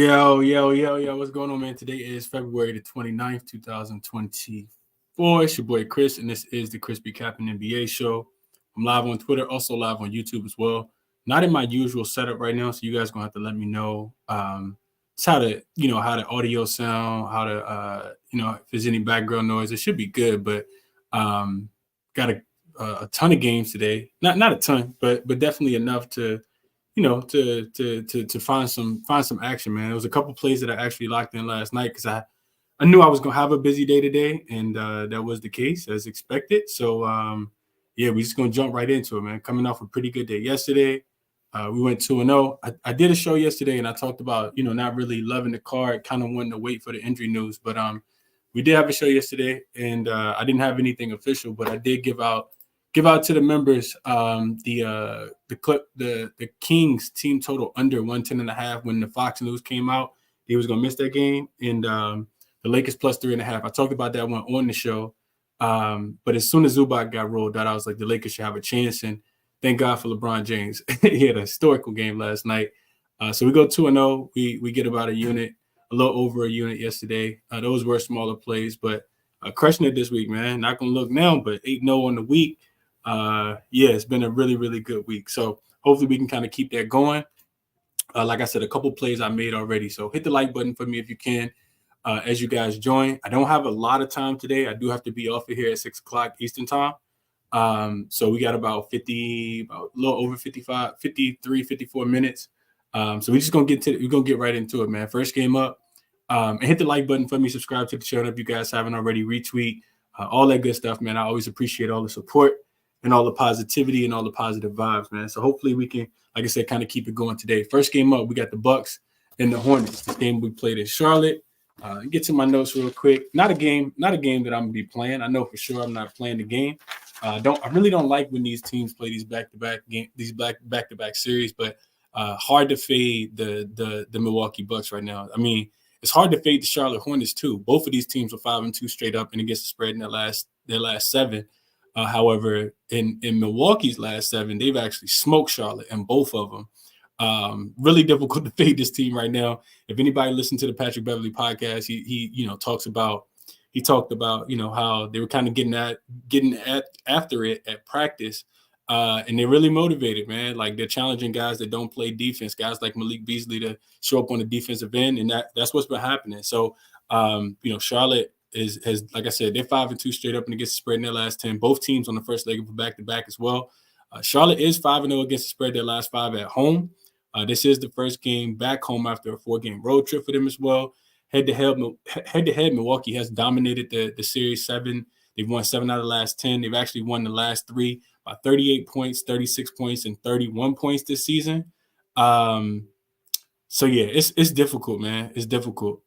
Yo. What's going on, man? Today is February the 29th, 2024. It's your boy Chris, and this is the ChrisBeCappinn NBA show. I'm live on Twitter, also live on YouTube as well. Not in my usual setup right now, so you guys going to have to let me know just how the audio sound, how to, if there's any background noise. It should be good, but got a ton of games today. Not a ton, but definitely enough to find some action, man. There was a couple plays that I actually locked in last night because I knew I was gonna have a busy day today, and that was the case as expected. So we're just gonna jump right into it, man. Coming off a pretty good day yesterday, we went 2-0. I did a show yesterday, and I talked about not really loving the card, kind of wanting to wait for the injury news, but we did have a show yesterday, and I didn't have anything official, but I did give out to the members the Kings team total under 110.5 when the Fox news came out. He was gonna miss that game, and the Lakers plus 3.5. I talked about that one on the show, but as soon as Zubac got rolled out, I was like, the Lakers should have a chance, and thank God for LeBron James. He had a historical game last night. So we go 2-0. We get about a little over a unit yesterday. Those were smaller plays, but crushing it this week, man. Not gonna look now, but 8-0 on the week. It's been a really, really good week. So hopefully we can kind of keep that going. Like I said, a couple plays I made already. So hit the like button for me if you can as you guys join. I don't have a lot of time today. I do have to be off of here at 6 o'clock Eastern time. So we got about a little over 53, 54 minutes. So we're just going to get right into it, man. First game up. And hit the like button for me. Subscribe to the channel if you guys haven't already. Retweet. All that good stuff, man. I always appreciate all the support and all the positivity and all the positive vibes, man. So hopefully we can, like I said, kind of keep it going today. First game up, we got the Bucks and the Hornets. The game we played in Charlotte. Get to my notes real quick. Not a game that I'm gonna be playing. I know for sure I'm not playing the game. I really don't like when these teams play these back-to-back series, but hard to fade the Milwaukee Bucks right now. I mean, it's hard to fade the Charlotte Hornets too. Both of these teams are 5-2 straight up and against the spread in their last 7. However, in Milwaukee's last 7, they've actually smoked Charlotte in both of them. Really difficult to fade this team right now. If anybody listened to the Patrick Beverley podcast, he talked about how they were kind of getting after it at practice, and they're really motivated, man. Like they're challenging guys that don't play defense, guys like Malik Beasley to show up on the defensive end, and that's what's been happening. So, Charlotte has like I said, they're 5-2 straight up and against the spread in their last 10. Both teams on the first leg of a back-to-back as well. Charlotte is 5-0 against the spread their last 5 at home. This is the first game back home after a 4-game road trip for them as well. Head-to-head, Milwaukee has dominated the Series 7. They've won 7 out of the last 10. They've actually won the last 3 by 38 points, 36 points, and 31 points this season. It's difficult, man. It's difficult.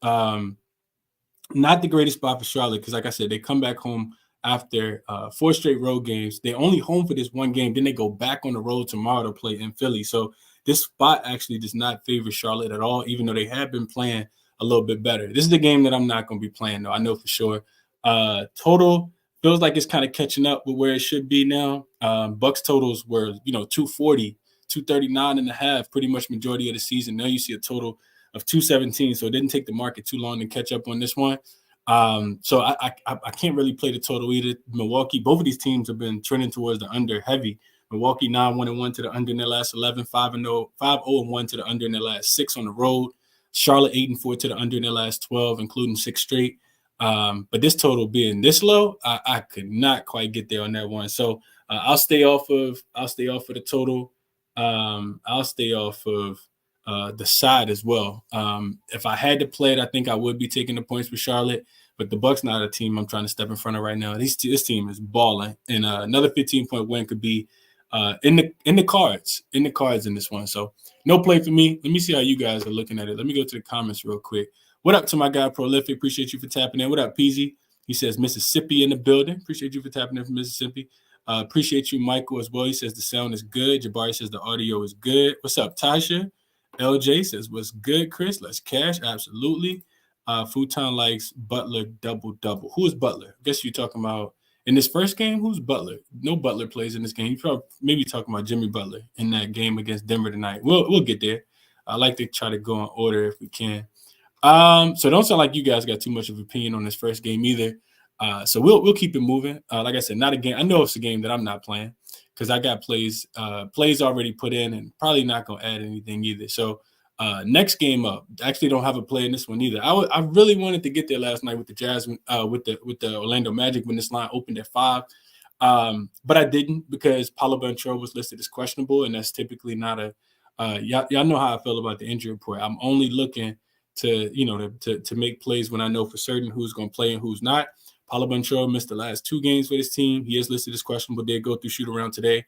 Not the greatest spot for Charlotte because, like I said, they come back home after 4 straight road games. They're only home for this one game. Then they go back on the road tomorrow to play in Philly. So this spot actually does not favor Charlotte at all, even though they have been playing a little bit better. This is the game that I'm not going to be playing, though. I know for sure. Total feels like it's kind of catching up with where it should be now. Bucks totals were, 240, 239.5, pretty much majority of the season. Now you see a total of 217, so it didn't take the market too long to catch up on this one. So I can't really play the total either. Milwaukee, both of these teams have been trending towards the under heavy. Milwaukee 9-1-1 to the under in their last 11, 5-0-1 to the under in their last 6 on the road. Charlotte 8-4 to the under in their last 12, including 6 straight. But this total being this low, I could not quite get there on that one. So I'll stay off of the total. I'll stay off of the side as well. If I had to play it, I think I would be taking the points for Charlotte. But the Bucks not a team I'm trying to step in front of right now. This team is balling, and another 15-point win could be in the cards in this one. So no play for me. Let me see how you guys are looking at it. Let me go to the comments real quick. What up to my guy Prolific? Appreciate you for tapping in. What up, Peasy? He says Mississippi in the building. Appreciate you for tapping in from Mississippi. Appreciate you, Michael, as well. He says the sound is good. Jabari says the audio is good. What's up, Tasha? LJ says, what's good, Chris? Let's cash. Absolutely. Futon likes Butler double. Who is Butler? I guess you're talking about in this first game. Who's Butler? No Butler plays in this game. You're probably maybe talking about Jimmy Butler in that game against Denver tonight. We'll get there. I like to try to go in order if we can. So don't sound like you guys got too much of an opinion on this first game either. So we'll keep it moving. Like I said, not a game. I know it's a game that I'm not playing because I got plays already put in and probably not gonna add anything either. So next game up, actually don't have a play in this one either. I really wanted to get there last night with the Jazz, with the Orlando Magic when this line opened at 5. But I didn't because Paolo Banchero was listed as questionable, and that's typically not a y'all know how I feel about the injury report. I'm only looking to make plays when I know for certain who's going to play and who's not. Paolo Banchero missed the last 2 games for this team. He is listed as questionable. Did go through shoot around today.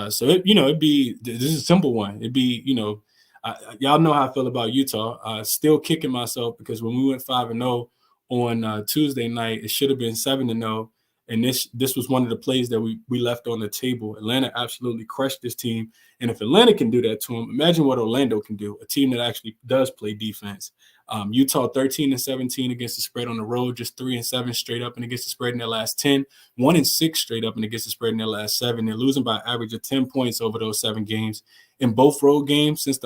So it'd be, this is a simple one. It'd be, y'all know how I feel about Utah. Still kicking myself because when we went 5-0 on Tuesday night, it should have been 7-0. And this was one of the plays that we left on the table. Atlanta absolutely crushed this team. And if Atlanta can do that to them, imagine what Orlando can do, a team that actually does play defense. Utah 13-17 against the spread on the road, just 3-7 straight up and against the spread in their last 10, 1-6 straight up and against the spread in their last 7. They're losing by an average of 10 points over those 7 games. In both road games since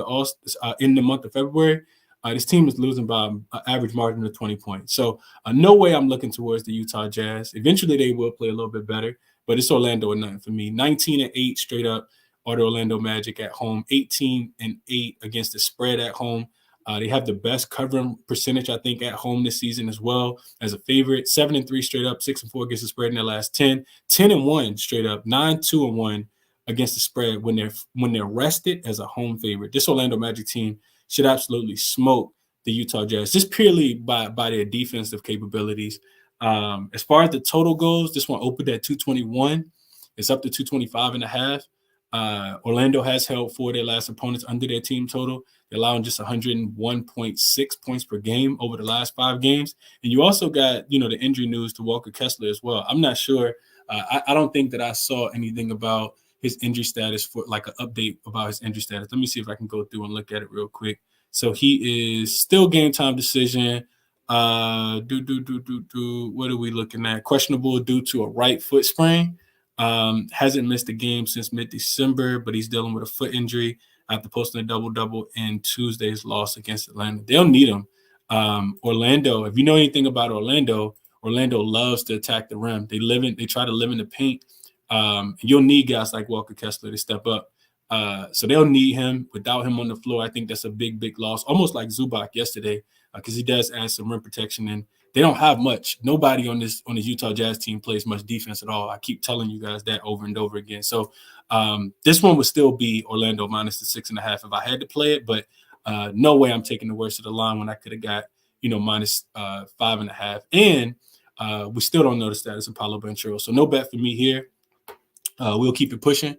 in the month of February, this team is losing by an average margin of 20 points. So no way I'm looking towards the Utah Jazz. Eventually they will play a little bit better, but it's Orlando or nothing for me. 19-8 straight up are the Orlando Magic at home, 18-8 against the spread at home. They have the best covering percentage, I think, at home this season as well as a favorite. 7-3 straight up, 6-4 against the spread in their last 10, 10-1 straight up, 9-2-1 against the spread when they're rested as a home favorite. This Orlando Magic team should absolutely smoke the Utah Jazz just purely by their defensive capabilities. As far as the total goes, this one opened at 221. It's up to 225.5. Orlando has held 4 of their last opponents under their team total. They're allowing just 101.6 points per game over the last 5 games. And you also got, the injury news to Walker Kessler as well. I'm not sure. I don't think that I saw anything about his injury status for like an update about his injury status. Let me see if I can go through and look at it real quick. So he is still game time decision. What are we looking at? Questionable due to a right foot sprain. Hasn't missed a game since mid-December, but he's dealing with a foot injury after posting a double-double in Tuesday's loss against Atlanta. They'll need him. Orlando, if you know anything about Orlando loves to attack the rim. They try to live in the paint. You'll need guys like Walker Kessler to step up. So they'll need him. Without him on the floor, I think that's a big, big loss. Almost like Zubac yesterday, because he does add some rim protection, and they don't have much. Nobody on this Utah Jazz team plays much defense at all. I keep telling you guys that over and over again. So this one would still be Orlando minus the 6.5 if I had to play it, but no way I'm taking the worst of the line when I could have got minus 5.5. And we still don't know the status of Paolo Banchero, so no bet for me here. We'll keep it pushing.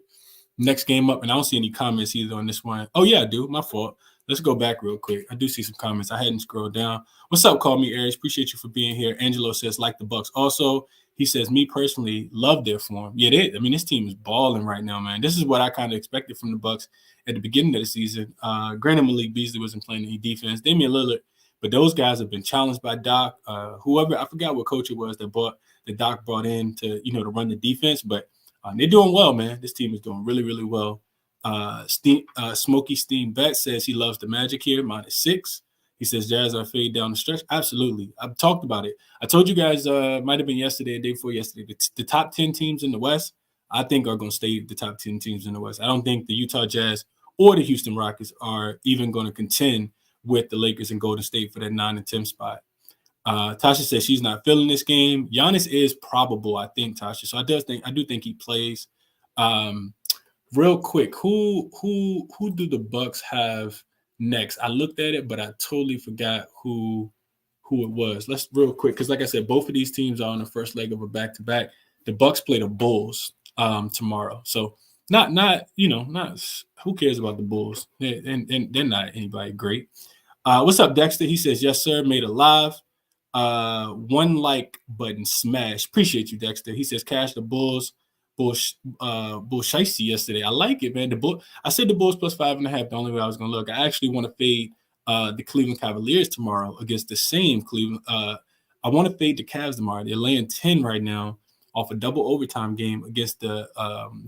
Next game up, and I don't see any comments either on this one. Oh, yeah, I do. My fault. Let's go back real quick. I do see some comments. I hadn't scrolled down. What's up, Call Me Aries? Appreciate you for being here. Angelo says, like the Bucks. Also, he says, me personally, love their form. Yeah, this team is balling right now, man. This is what I kind of expected from the Bucks at the beginning of the season. Granted, Malik Beasley wasn't playing any defense. Damian Lillard, but those guys have been challenged by Doc. Whoever, I forgot what coach it was that Doc brought in to run the defense, but they're doing well, man. This team is doing really, really well. Smokey Steam Bet says he loves the Magic here, minus 6. He says Jazz are fade down the stretch. Absolutely. I've talked about it. I told you guys, might have been yesterday, the day before yesterday, the top 10 teams in the West, I think are going to stay the top 10 teams in the West. I don't think the Utah Jazz or the Houston Rockets are even going to contend with the Lakers and Golden State for that 9 and 10 spot. Tasha says she's not feeling this game. Giannis is probable, I think, Tasha. So I do think he plays. Real quick, who do the Bucks have next? I looked at it, but I totally forgot who it was. Let's real quick, because like I said, both of these teams are on the first leg of a back-to-back. The Bucks play the Bulls tomorrow. So not who cares about the Bulls? They're not anybody great. What's up, Dexter? He says, yes, sir, made it live. One like button smash. Appreciate you, Dexter. He says, cash the Bulls. Bullshiesty yesterday. I like it, man. I said the Bulls plus 5.5. The only way I was going to look. I actually want to fade the Cleveland Cavaliers tomorrow against the same Cleveland. I want to fade the Cavs tomorrow. They're laying 10 right now off a double overtime game against the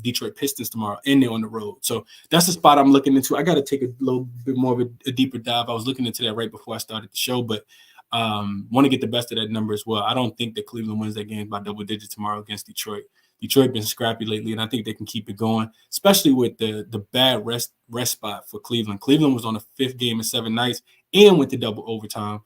Detroit Pistons tomorrow, and they're on the road. So that's the spot I'm looking into. I got to take a little bit more of a deeper dive. I was looking into that right before I started the show, but want to get the best of that number as well. I don't think that Cleveland wins that game by double digits tomorrow against Detroit. Detroit been scrappy lately, and I think they can keep it going, especially with the bad rest spot for Cleveland. Cleveland was on the 5th game in 7 nights and went to double overtime.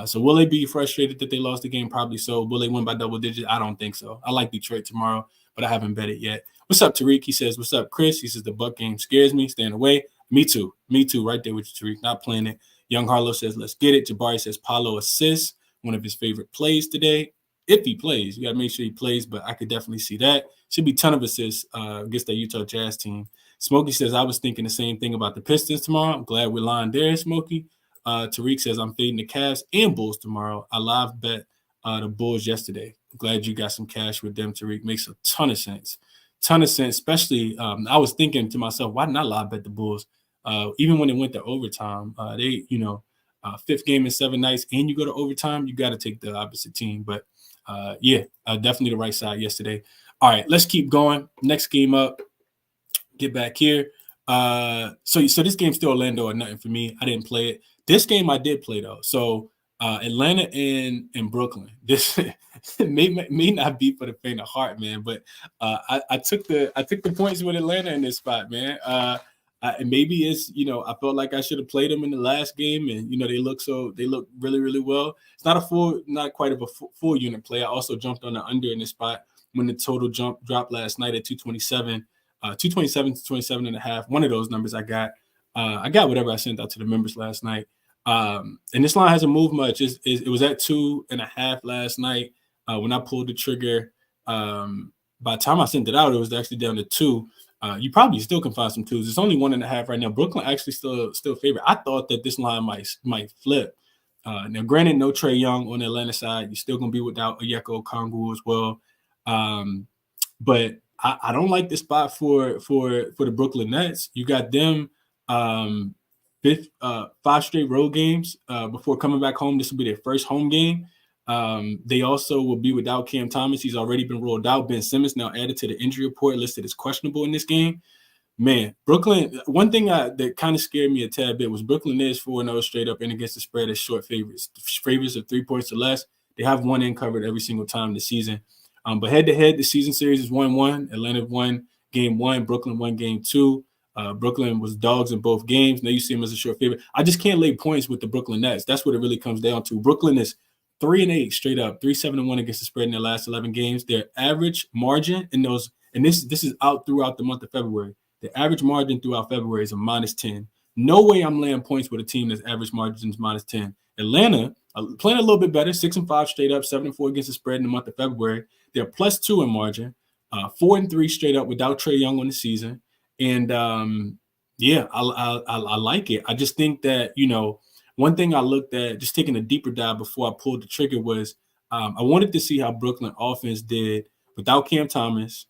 So will they be frustrated that they lost the game? Probably so. Will they win by double digits? I don't think so. I like Detroit tomorrow, but I haven't bet it yet. What's up, Tariq? He says, what's up, Chris? He says, the Buck game scares me. Staying away. Me too. Me too. Right there with you, Tariq. Not playing it. Young Harlow says, let's get it. Jabari says, Paulo assists. One of his favorite plays today. If he plays, you got to make sure he plays, but I could definitely see that. Should be a ton of assists against the Utah Jazz team. Smokey says, I was thinking the same thing about the Pistons tomorrow. I'm glad we're lying there, Smokey. Tariq says, I'm fading the Cavs and Bulls tomorrow. I live bet the Bulls yesterday. I'm glad you got some cash with them, Tariq. Makes a ton of sense. Especially I was thinking to myself, why didn't I live bet the Bulls? Even when it went to overtime, they, 5th game in 7 nights and you go to overtime, you got to take the opposite team. But definitely the right side yesterday. All right, let's keep going. Next game up. Get back here. So this game's still Orlando or nothing for me. I didn't play it. This game I did play though. So Atlanta and Brooklyn. This may not be for the faint of heart, man. But I took the points with Atlanta in this spot, man. Maybe it's I felt like I should have played them in the last game, and they look really, really well. It's not quite of a full unit play. I also jumped on the under in this spot when the total dropped last night at 227. 227 to 27 and a half. One of those numbers I got. I got whatever I sent out to the members last night. And this line hasn't moved much. It was at 2.5 last night when I pulled the trigger. By the time I sent it out, it was actually down to 2. You probably still can find some 2s. It's only 1.5 right now. Brooklyn actually still favorite. I thought that this line might flip. Now, granted, no Trae Young on the Atlanta side. You're still going to be without Onyeka Okongwu as well. But I don't like the spot for the Brooklyn Nets. You got them 5 straight road games before coming back home. This will be their first home game. They also will be without Cam Thomas. He's already been rolled out. Ben Simmons now added to the injury report, listed as questionable in this game. Man, Brooklyn, one thing that kind of scared me a tad bit was Brooklyn is 4-0 straight up and against the spread as short favorites. Favorites of 3 points or less. They have one in covered every single time this season. But head-to-head, the season series is 1-1. Atlanta won game 1. Brooklyn won game 2. Brooklyn was dogs in both games. Now you see them as a short favorite. I just can't lay points with the Brooklyn Nets. That's what it really comes down to. Brooklyn is 3-8 straight up, 3-7-1 against the spread in their last 11 games. Their average margin in those, and this is out throughout the month of February. The average margin throughout February is a -10. No way I'm laying points with a team that's average margin is -10. Atlanta playing a little bit better, 6-5 straight up, 7-4 against the spread in the month of February. They're +2 in margin, 4-3 straight up without Trae Young on the season. And I like it. I just think that, one thing I looked at, just taking a deeper dive before I pulled the trigger was I wanted to see how Brooklyn offense did without Cam Thomas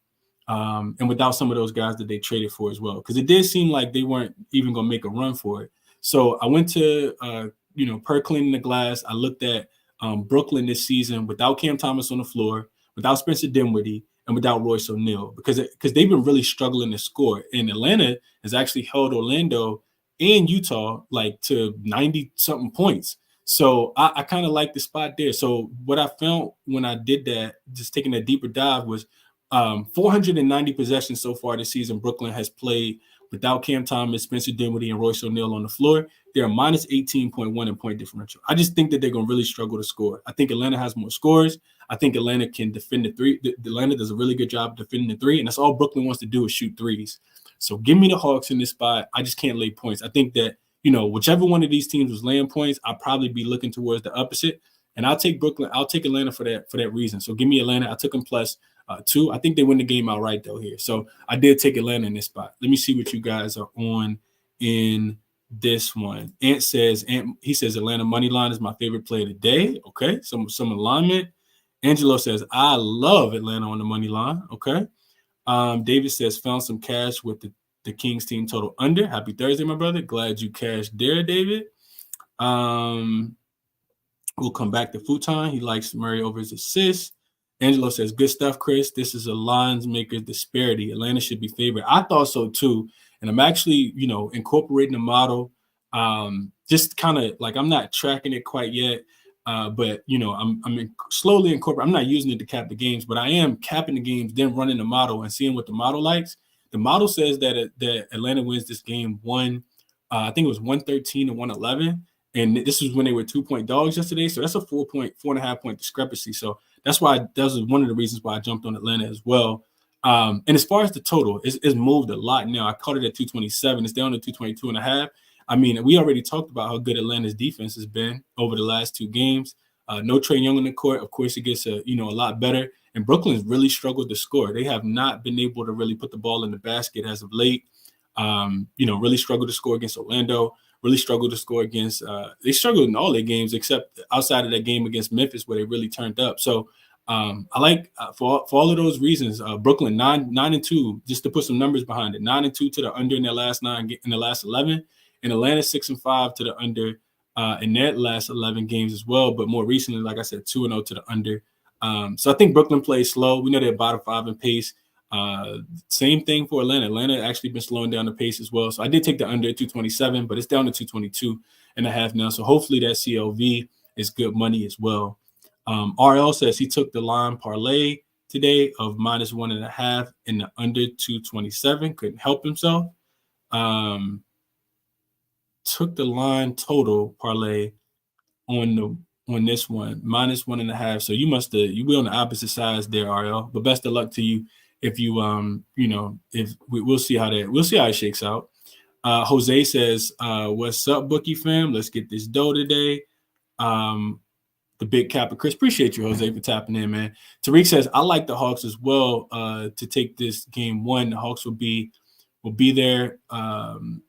and without some of those guys that they traded for as well. Because it did seem like they weren't even going to make a run for it. So I went to, per cleaning the glass, I looked at Brooklyn this season without Cam Thomas on the floor, without Spencer Dinwiddie, and without Royce O'Neal, because they've been really struggling to score. And Atlanta has actually held Orlando and Utah like to 90-something points. So I kind of like the spot there. So what I found when I did that, just taking a deeper dive, was 490 possessions so far this season Brooklyn has played without Cam Thomas, Spencer Dinwiddie, and Royce O'Neal on the floor. They're a -18.1 in point differential. I just think that they're going to really struggle to score. I think Atlanta has more scores. I think Atlanta can defend the 3. Atlanta does a really good job defending the 3, and that's all Brooklyn wants to do is shoot 3s. So give me the Hawks in this spot. I just can't lay points. I think that, whichever one of these teams was laying points, I'll probably be looking towards the opposite. And I'll take Brooklyn. I'll take Atlanta for that reason. So give me Atlanta. I took them +2. I think they win the game outright though here. So I did take Atlanta in this spot. Let me see what you guys are on in this one. He says Atlanta money line is my favorite play of the day. Okay, some alignment. Angelo says I love Atlanta on the money line. Okay. David says found some cash with the Kings team total under. Happy Thursday, my brother. Glad you cashed there, David. We'll come back to Futon. He likes Murray over his assists. Angelo says, good stuff, Chris. This is a lines maker disparity. Atlanta should be favored. I thought so too. And I'm actually, incorporating the model. Just kind of like I'm not tracking it quite yet. But I'm slowly incorporating. I'm not using it to cap the games, but I am capping the games, then running the model and seeing what the model likes. The model says that Atlanta wins this game I think it was 113 to 111. And this was when they were 2-point dogs yesterday. So that's a 4.5 point discrepancy. So that's why that was one of the reasons why I jumped on Atlanta as well. And as far as the total, it's moved a lot now. I caught it at 227. It's down to 222.5. I mean, we already talked about how good Atlanta's defense has been over the last 2 games. No Trae Young in the court. Of course, it gets a lot better. And Brooklyn's really struggled to score. They have not been able to really put the ball in the basket as of late. Really struggled to score against Orlando. Really struggled to score against. They struggled in all their games except outside of that game against Memphis where they really turned up. So I like for all of those reasons. Brooklyn 9-2, just to put some numbers behind it. 9-2 to the under in their last 9 in the last 11, and Atlanta 6-5 to the under in their last 11 games as well. But more recently, like I said, 2-0 to the under. So I think Brooklyn plays slow. We know they're bottom 5 in pace. Same thing for Atlanta. Atlanta actually been slowing down the pace as well. So I did take the under at 227, but it's down to 222.5 now. So hopefully that CLV is good money as well. RL says he took the line parlay today of -1.5 in the under 227. Couldn't help himself. Took the line total parlay on this one -1.5. So you be on the opposite sides there, RL. But best of luck to you. If you if we'll see how it shakes out. Jose says, what's up, bookie fam? Let's get this dough today. The big capper, Chris. Appreciate you, Jose, for tapping in, man. Tariq says, I like the Hawks as well to take this game 1. The Hawks will be there the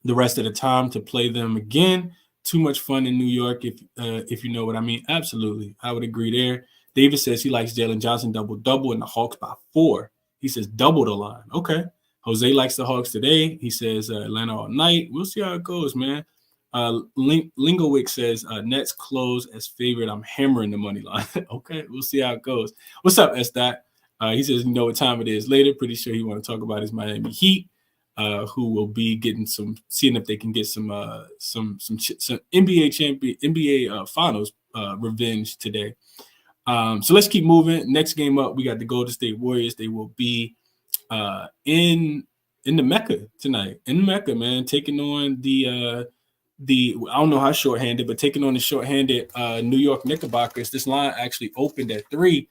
rest of the time to play them again. Too much fun in New York, if you know what I mean. Absolutely. I would agree there. David says he likes Jalen Johnson double-double and the Hawks by 4. He says double the line. Okay. Jose likes the Hawks today. He says Atlanta all night. We'll see how it goes, man. Lingowick says Nets close as favorite. I'm hammering the money line. Okay, we'll see how it goes. What's up, Estat? He says, you know what time it is later. Pretty sure he want to talk about his Miami Heat, who will be getting seeing if they can get some NBA Finals revenge today. So let's keep moving. Next game up, we got the Golden State Warriors. They will be in the Mecca tonight. In the Mecca, man, taking on the I don't know how shorthanded, but taking on the shorthanded New York Knickerbockers. This line actually opened at 3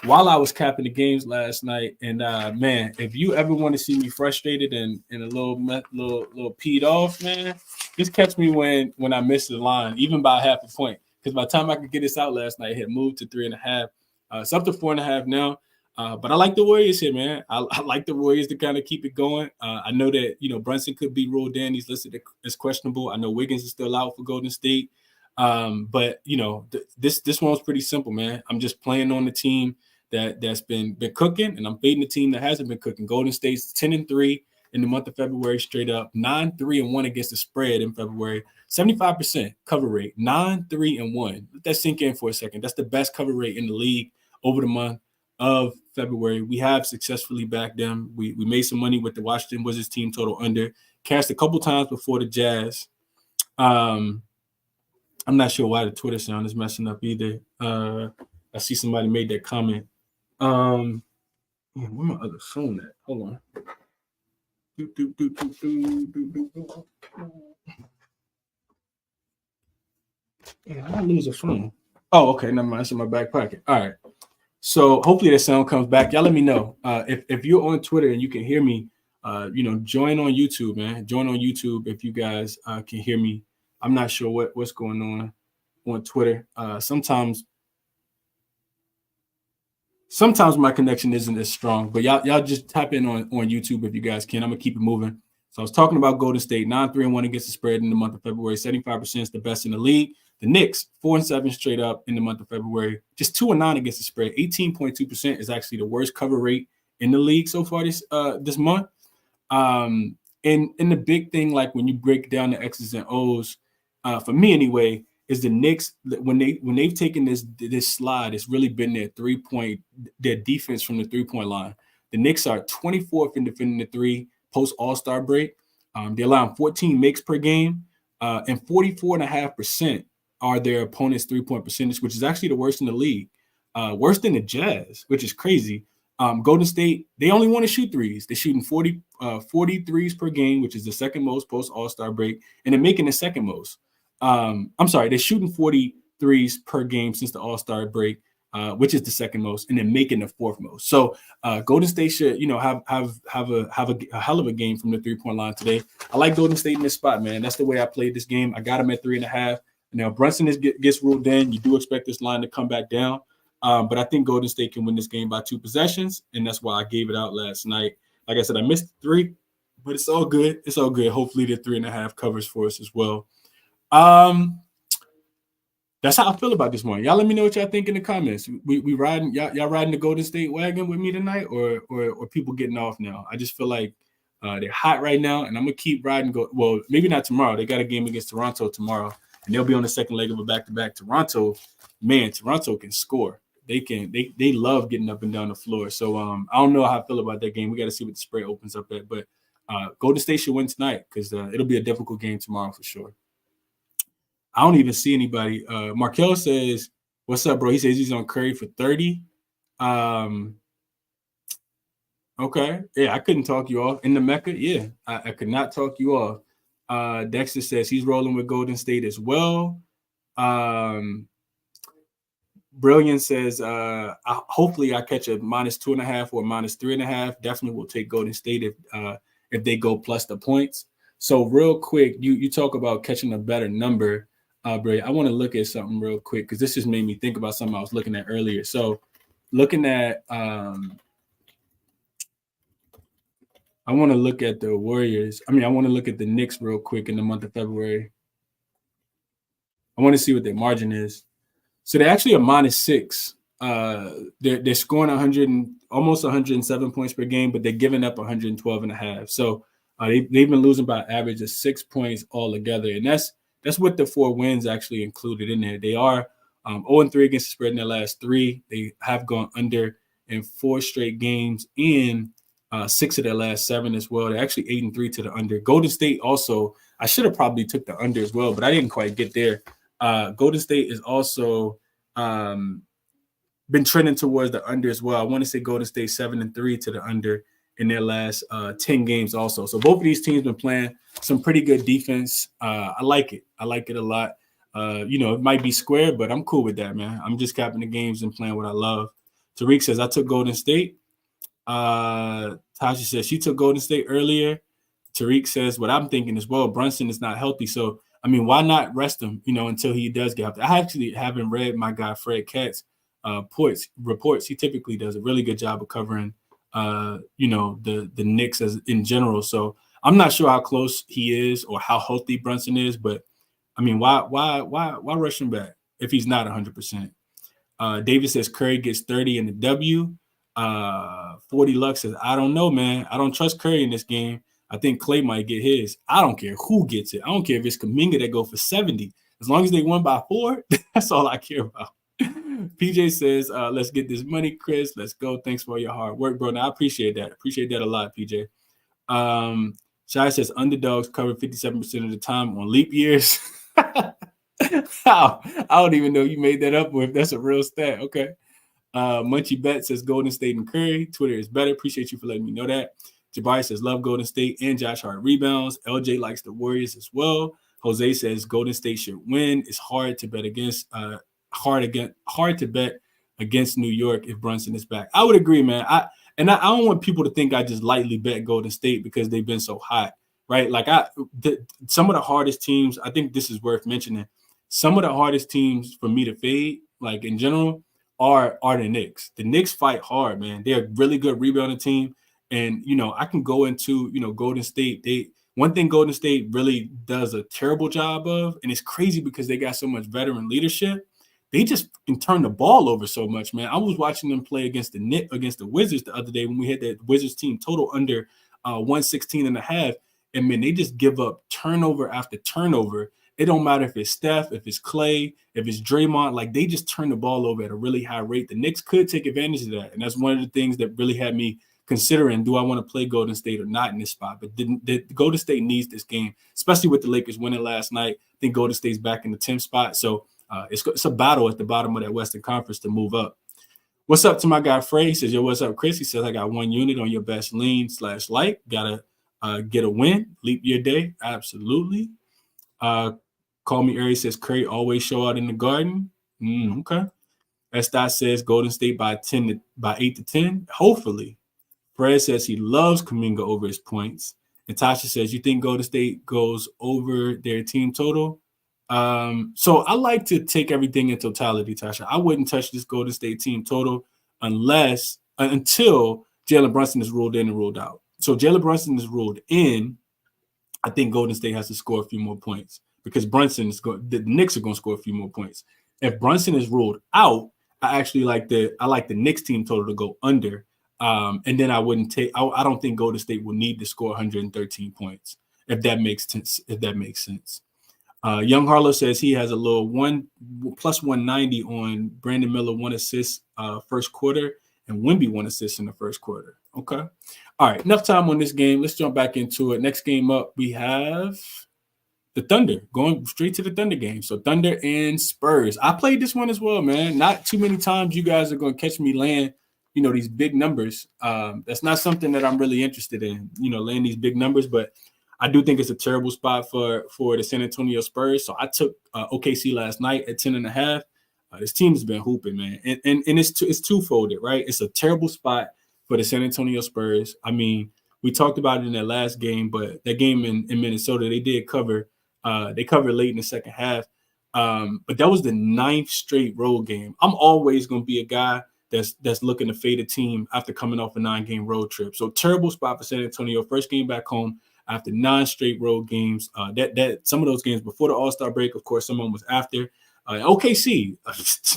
while I was capping the games last night. And man, if you ever want to see me frustrated and a little peed off, man, just catch me when I miss the line, even by half a point. Because by the time I could get this out last night, it had moved to 3.5. It's up to 4.5 now. But I like the Warriors here, man. I like the Warriors to kind of keep it going. I know that, Brunson could be ruled in. He's listed as questionable. I know Wiggins is still out for Golden State. But, this one's pretty simple, man. I'm just playing on the team that's been cooking, and I'm fading the team that hasn't been cooking. Golden State's 10-3 in the month of February, straight up. 9-3-1 against the spread in February. 75% cover rate. 9-3-1. Let that sink in for a second. That's the best cover rate in the league over the month of February. We have successfully backed them. We made some money with the Washington Wizards team total under. Cashed a couple times before the Jazz. I'm not sure why the Twitter sound is messing up either. I see somebody made that comment. Where my other phone at? Hold on. Yeah, I lose a phone. Oh, okay. Never mind. It's in my back pocket. All right. So hopefully that sound comes back. Y'all let me know. If you're on Twitter and you can hear me, join on YouTube, man. Join on YouTube if you guys can hear me. I'm not sure what's going on Twitter. Sometimes my connection isn't as strong, but y'all just tap in on YouTube if you guys can. I'm gonna keep it moving. So I was talking about Golden State, 9-3-1 against the spread in the month of February. 75% is the best in the league. The Knicks, 4-7 straight up in the month of February. Just 2-9 against the spread. 18.2% is actually the worst cover rate in the league so far this month. And the big thing, like when you break down the X's and O's, for me anyway, is the Knicks when they've taken this slide, it's really been their defense from the 3-point line. The Knicks are 24th in defending the three post All-Star break. They're allowing 14 makes per game, and 44.5% are their opponent's 3-point percentage, which is actually the worst in the league. Worse than the Jazz, which is crazy. Golden State, they only want to shoot threes. They're shooting 40 threes per game, which is the second most post All-Star break, and they're making the second most. I'm sorry, they're shooting 40 threes per game since the All-Star break, which is the second most, and then making the fourth most. So Golden State should, have a hell of a game from the 3-point line today. I like Golden State in this spot, man. That's the way I played this game. I got them at 3.5. Now Brunson gets ruled in. You do expect this line to come back down, but I think Golden State can win this game by 2 possessions, and that's why I gave it out last night. Like I said, I missed 3, but it's all good. It's all good. Hopefully the 3.5 covers for us as well. That's how I feel about this one. Y'all let me know what y'all think in the comments. We riding y'all riding the Golden State wagon with me tonight, or people getting off now? I just feel like they're hot right now, and I'm gonna keep riding. Well, maybe not tomorrow. They got a game against Toronto tomorrow, and they'll be on the second leg of a back-to-back. Toronto can score. They love getting up and down the floor. So I don't know how I feel about that game. We got to see what the spread opens up at, but Golden State should win tonight because it'll be a difficult game tomorrow for sure. I don't even see anybody. Markel says, "What's up, bro?" He says he's on Curry for 30. Okay. Yeah, I couldn't talk you off. In the Mecca, yeah, I could not talk you off. Dexter says he's rolling with Golden State as well. Brilliant says, hopefully I catch a -2.5 or -3.5. Definitely will take Golden State if they go plus the points. So real quick, you talk about catching a better number. Bray, I want to look at something real quick because this just made me think about something I was looking at earlier. So looking at I want to look at the Warriors. I want to look at the Knicks real quick in the month of February. I want to see what their margin is. So they're actually a -6. They're scoring almost 107 points per game, but they're giving up 112.5. So they've been losing by an average of 6 points altogether, and that's what the 4 wins actually included in there. They are 0-3 against the spread in their last 3. They have gone under in 4 straight games and 6 of their last 7 as well. They're actually 8-3 to the under. Golden State also, I should have probably took the under as well, but I didn't quite get there. Golden State is also been trending towards the under as well. I want to say Golden State 7-3 to the under in their last 10 games also. So both of these teams been playing some pretty good defense. I like it. I like it a lot. It might be square, but I'm cool with that, man. I'm just capping the games and playing what I love. Tariq says, I took Golden State. Tasha says she took Golden State earlier. Tariq says what I'm thinking as well. Brunson is not healthy. So, why not rest him, until he does get healthy? I actually haven't read my guy Fred Katz's reports. He typically does a really good job of covering the Knicks as in general. So I'm not sure how close he is or how healthy Brunson is, but why rush him back if he's not 100%? David says Curry gets 30 in the W. 40 Lux says, I don't know, man. I don't trust Curry in this game. I think Clay might get his. I don't care who gets it. I don't care if it's Kuminga that go for 70. As long as they won by 4, that's all I care about. PJ says, let's get this money, Chris. Let's go. Thanks for your hard work, bro. Now, I appreciate that. Appreciate that a lot, PJ. Shai says, underdogs cover 57% of the time on leap years. How? I don't even know you made that up or if that's a real stat. Okay. Munchie Bet says Golden State and Curry. Twitter is better. Appreciate you for letting me know that. Jabari says love Golden State and Josh Hart rebounds. LJ likes the Warriors as well. Jose says Golden State should win. It's hard to bet against hard to bet against New York if Brunson is back. I would agree, man. I don't want people to think I just lightly bet Golden State because they've been so hot, right? Like some of the hardest teams, I think this is worth mentioning. Some of the hardest teams for me to fade, like in general, are the Knicks. The Knicks fight hard, man. They're a really good rebounding team. And, I can go into, Golden State. One thing Golden State really does a terrible job of, and it's crazy because they got so much veteran leadership, they just can turn the ball over so much, man. I was watching them play against the Wizards the other day when we had that Wizards team total under 116.5. And, man, they just give up turnover after turnover. It don't matter if it's Steph, if it's Clay, if it's Draymond, like they just turn the ball over at a really high rate. The Knicks could take advantage of that. And that's one of the things that really had me considering, do I want to play Golden State or not in this spot? But the Golden State needs this game, especially with the Lakers winning last night. I think Golden State's back in the 10th spot. So it's a battle at the bottom of that Western Conference to move up. What's up to my guy Frey? He says, yo, what's up, Chris? He says, I got 1 unit on your best lean/like. Gotta get a win. Leap year day. Absolutely. Call me Aries says, Curry always show out in the Garden. Okay. S. Dot says Golden State by 8 to 10. Hopefully. Fred says he loves Kuminga over his points. And Tasha says, you think Golden State goes over their team total? So I like to take everything in totality, Tasha. I wouldn't touch this Golden State team total until Jalen Brunson is ruled in and ruled out. So Jalen Brunson is ruled in. I think Golden State has to score a few more points because the Knicks are going to score a few more points. If Brunson is ruled out, I actually like the Knicks team total to go under. And then I don't think Golden State will need to score 113 points, if that makes sense. Young Harlow says he has a little plus 190 on Brandon Miller, 1 assist first quarter, and Wemby 1 assist in the first quarter. Okay. All right. Enough time on this game. Let's jump back into it. Next game up, we have the Thunder, going straight to the Thunder game. So Thunder and Spurs. I played this one as well, man. Not too many times you guys are going to catch me laying, these big numbers. That's not something that I'm really interested in, laying these big numbers, but I do think it's a terrible spot for the San Antonio Spurs. So I took OKC last night at 10.5. This team has been hooping, man. And it's twofolded, right? It's a terrible spot for the San Antonio Spurs. I mean, we talked about it in that last game, but that game in Minnesota, they did cover. They covered late in the second half. But that was the 9th straight road game. I'm always going to be a guy that's looking to fade a team after coming off a 9-game road trip. So terrible spot for San Antonio. First game back home after 9 straight road games. That some of those games before the All-Star break, of course, some of them was after. OKC,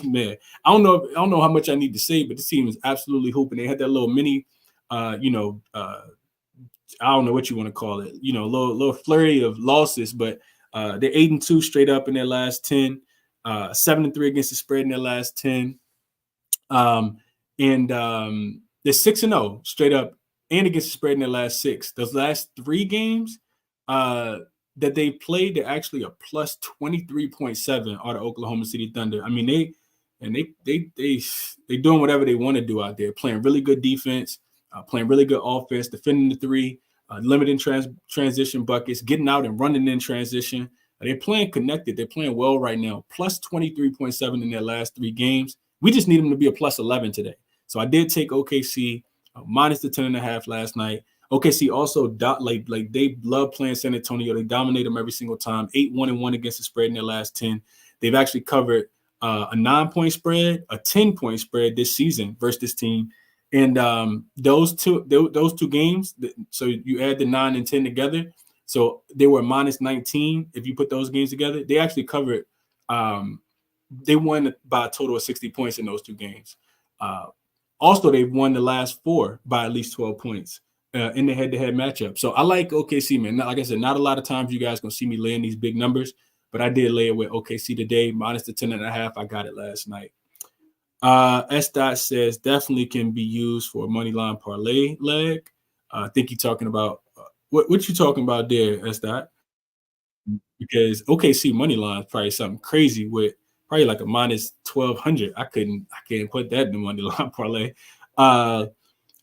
man, I don't know how much I need to say, but this team is absolutely hooping. They had that little mini, I don't know what you want to call it, little flurry of losses, but they're 8-2 straight up in their last 10, 7-3 against the spread in their last 10. And they're 6-0 straight up and against the spread in their last 6. Those last 3 games that they played, they're actually a plus 23.7 are the Oklahoma City Thunder. I mean, they doing whatever they want to do out there, playing really good defense, playing really good offense, defending the 3, limiting transition buckets, getting out and running in transition. They're playing connected. They're playing well right now. Plus 23.7 in their last 3 games. We just need them to be a plus 11 today. So I did take OKC minus the 10.5 last night. OKC also they love playing San Antonio. They dominate them every single time. 8-1-1 against the spread in their last 10. They've actually covered a 9-point spread, a 10-point spread this season versus this team. And those two games, so you add the 9 and 10 together. So they were minus 19 if you put those games together. They actually covered. They won by a total of 60 points in those 2 games. Also, they've won the last 4 by at least 12 points in the head-to-head matchup. So I like OKC, man. Like I said, not a lot of times you guys going to see me laying these big numbers, but I did lay it with OKC today, minus the 10.5. I got it last night. S. Dot says definitely can be used for a money line parlay leg. I think you're talking about what you talking about there, S. Dot? Because OKC money line is probably something crazy with probably like a minus 1,200. I can't put that in the money line parlay.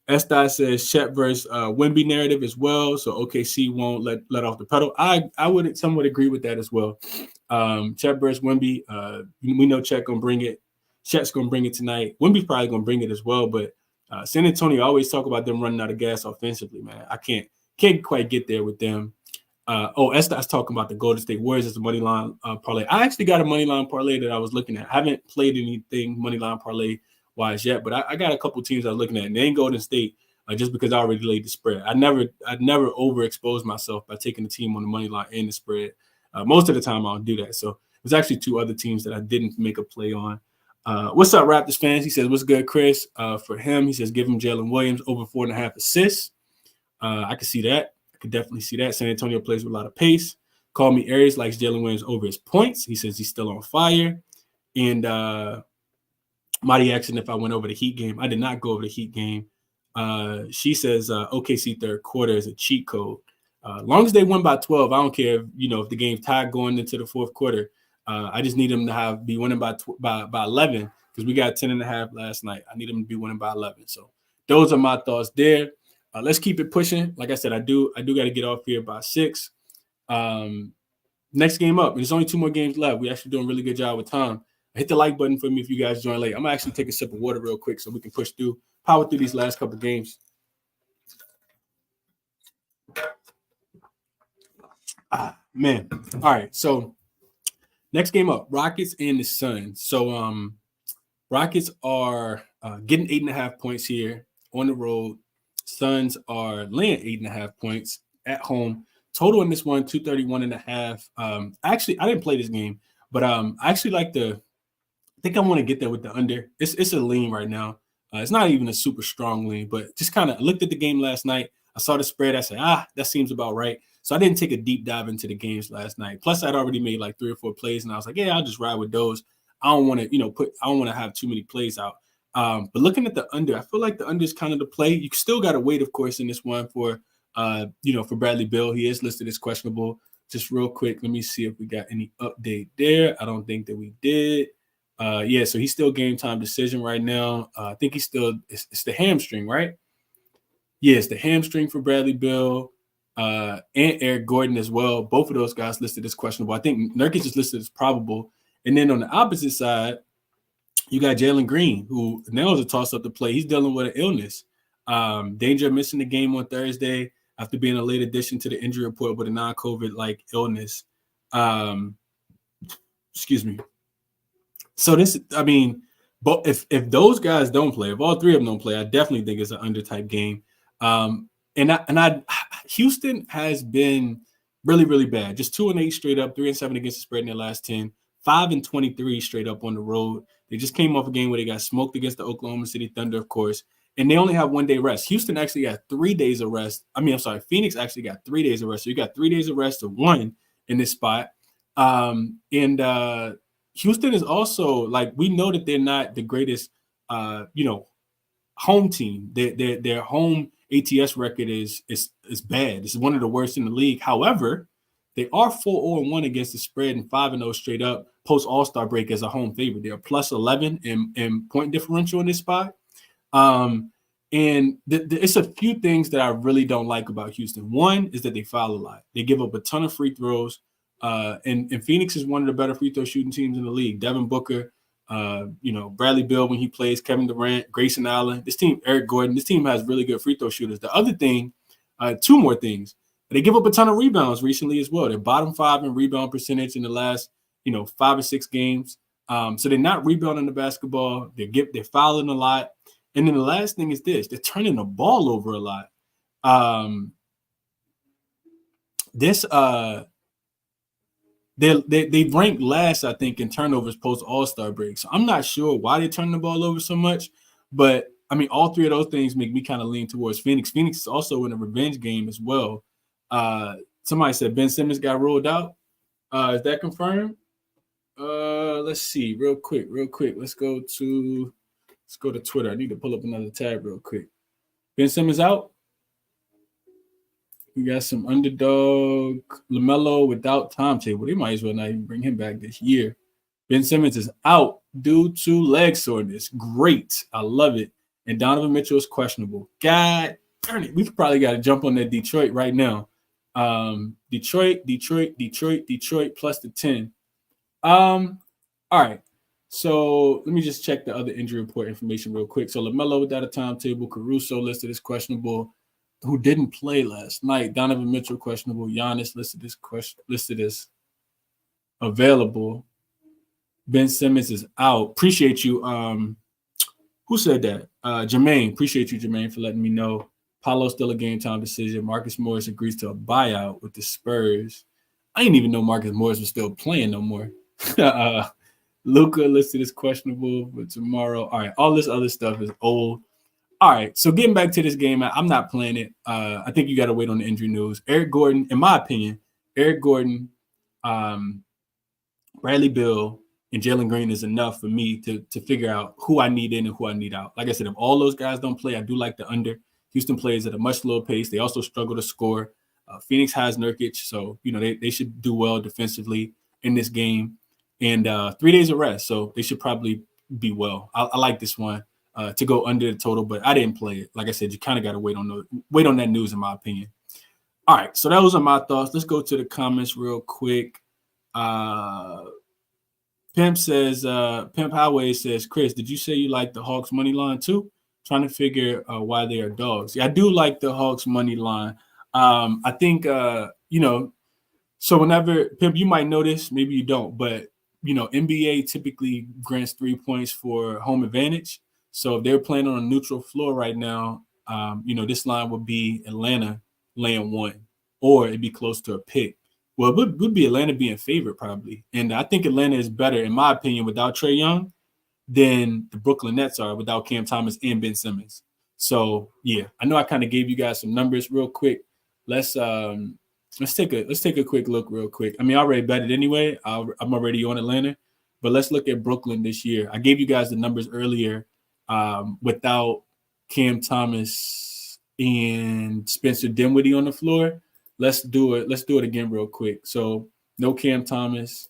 S. Dot says Chet versus Wemby narrative as well. So OKC won't let off the pedal. I would somewhat agree with that as well. Chet versus Wemby. We know Chet gonna bring it. Chet's gonna bring it tonight. Wemby's probably gonna bring it as well. But San Antonio, I always talk about them running out of gas offensively, man. I can't quite get there with them. S. Dot's talking about the Golden State Warriors as a money line parlay. I actually got a money line parlay that I was looking at. I haven't played anything money line parlay wise yet, but I got a couple teams I was looking at, and they ain't Golden State just because I already laid the spread. I'd never overexpose myself by taking the team on the money line and the spread. Most of the time I don't do that. So there's actually 2 other teams that I didn't make a play on. What's up, Raptors fans? He says, what's good, Chris? For him, he says, give him Jalen Williams over 4.5 assists. I can see that. I could definitely see that. San Antonio plays with a lot of pace. Call Me Aries likes Jalen Williams over his points. He says he's still on fire. And Marty asked if I went over the Heat game. I did not go over the Heat game. She says OKC third quarter is a cheat code. As long as they win by 12, I don't care if, if the game's tied going into the fourth quarter. I just need them to be winning by 11 because we got 10.5 last night. I need them to be winning by 11. So those are my thoughts there. Let's keep it pushing. Like I said, I do got to get off here by 6. Next game up. There's only 2 more games left. We're actually doing a really good job with time. Hit the like button for me if you guys join late. I'm going to actually take a sip of water real quick so we can power through these last couple games. Man. All right. So next game up, Rockets and the Suns. So Rockets are getting 8.5 points here on the road. Suns are laying 8.5 points at home. Total in this one, 231.5. Actually, I didn't play this game, but I actually I think I want to get there with the under. It's a lean right now. It's not even a super strong lean, but just kind of looked at the game last night. I saw the spread. I said, that seems about right. So I didn't take a deep dive into the games last night. Plus, I'd already made like 3 or 4 plays, and I was like, yeah, I'll just ride with those. I don't want to, I don't want to have too many plays out. But looking at the under, I feel like the under is kind of the play. You still got to wait, of course, in this one for Bradley Beal. He is listed as questionable. Just real quick, let me see if we got any update there. I don't think that we did. So he's still game time decision right now. I think he's still it's the hamstring, right? Yeah, it's the hamstring for Bradley Beal and Eric Gordon as well. Both of those guys listed as questionable. I think Nurkic is listed as probable. And then on the opposite side, you got Jalen Green, who now is a toss-up to play. He's dealing with an illness. Danger of missing the game on Thursday after being a late addition to the injury report with a non-COVID-like illness. Excuse me. So but if those guys don't play, if all 3 of them don't play, I definitely think it's an under-type game. Houston has been really, really bad. Just 2-8 straight up, 3-7 against the spread in their last 10, 5-23 straight up on the road. They just came off a game where they got smoked against the Oklahoma City Thunder, of course, and they only have 1 day rest. Houston actually got 3 days of rest. Phoenix actually got 3 days of rest. So you got 3 days of rest to 1 in this spot. Houston is also, we know that they're not the greatest, home team. Their home ATS record is bad. This is one of the worst in the league. However, they are 4-0-1 against the spread and 5-0 straight up post All-Star break as a home favorite. They're plus 11 in point differential in this spot. It's a few things that I really don't like about Houston. One is that they foul a lot. They give up a ton of free throws. And Phoenix is one of the better free throw shooting teams in the league. Devin Booker, Bradley Beal when he plays, Kevin Durant, Grayson Allen. This team, Eric Gordon, this team has really good free throw shooters. The other thing, 2 more things. They give up a ton of rebounds recently as well. They're bottom 5 in rebound percentage in the last, 5 or 6 games. So they're not rebounding the basketball. They're fouling a lot. And then the last thing is this: they're turning the ball over a lot. They rank last, I think, in turnovers post All-Star break. So I'm not sure why they turn the ball over so much, but all 3 of those things make me kind of lean towards Phoenix. Phoenix is also in a revenge game as well. Somebody said Ben Simmons got ruled out. Is that confirmed? Let's see, real quick. Let's go to Twitter. I need to pull up another tab real quick. Ben Simmons out. We got some underdog LaMelo without timetable. They might as well not even bring him back this year. Ben Simmons is out due to leg soreness. Great. I love it. And Donovan Mitchell is questionable. God darn it. We've probably got to jump on that Detroit right now. Detroit plus the 10. All right. So let me just check the other injury report information real quick. So LaMelo without a timetable. Caruso listed as questionable, who didn't play last night. Donovan Mitchell questionable. Giannis listed as available. Ben Simmons is out. Appreciate you. Who said that? Jermaine. Appreciate you, Jermaine, for letting me know. Paulo still a game time decision. Marcus Morris agrees to a buyout with the Spurs. I didn't even know Marcus Morris was still playing no more. Luka listed as questionable for tomorrow. All right, all this other stuff is old. All right, so getting back to this game, I'm not playing it. I think you got to wait on the injury news. Eric Gordon, in my opinion, Eric Gordon um, Bradley Beal and Jalen Green is enough for me to figure out who I need in and who I need out. Like I said, if all those guys don't play, I do like the under. Houston plays at a much lower pace. They also struggle to score. Phoenix has Nurkic, so they should do well defensively in this game. And 3 days of rest, so they should probably be well. I like this one to go under the total, but I didn't play it. Like I said, you kind of got to wait on that news, in my opinion. All right, so those are my thoughts. Let's go to the comments real quick. Pimp Highway says, Chris, did you say you like the Hawks money line too? Trying to figure why they are dogs. Yeah, I do like the Hawks money line. I think so whenever Pimp, you might notice, maybe you don't, but NBA typically grants 3 points for home advantage. So if they're playing on a neutral floor right now, this line would be Atlanta laying 1, or it'd be close to a pick. Well, it would be Atlanta being favored probably. And I think Atlanta is better, in my opinion, without Trae Young than the Brooklyn Nets are without Cam Thomas and Ben Simmons. So yeah, I know I kind of gave you guys some numbers real quick. Let's take a quick look real quick. I mean, I already bet it anyway. I'm already on Atlanta, but let's look at Brooklyn this year. I gave you guys the numbers earlier without Cam Thomas and Spencer Dinwiddie on the floor. Let's do it again real quick. So no Cam Thomas,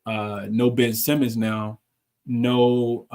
no Ben Simmons now, no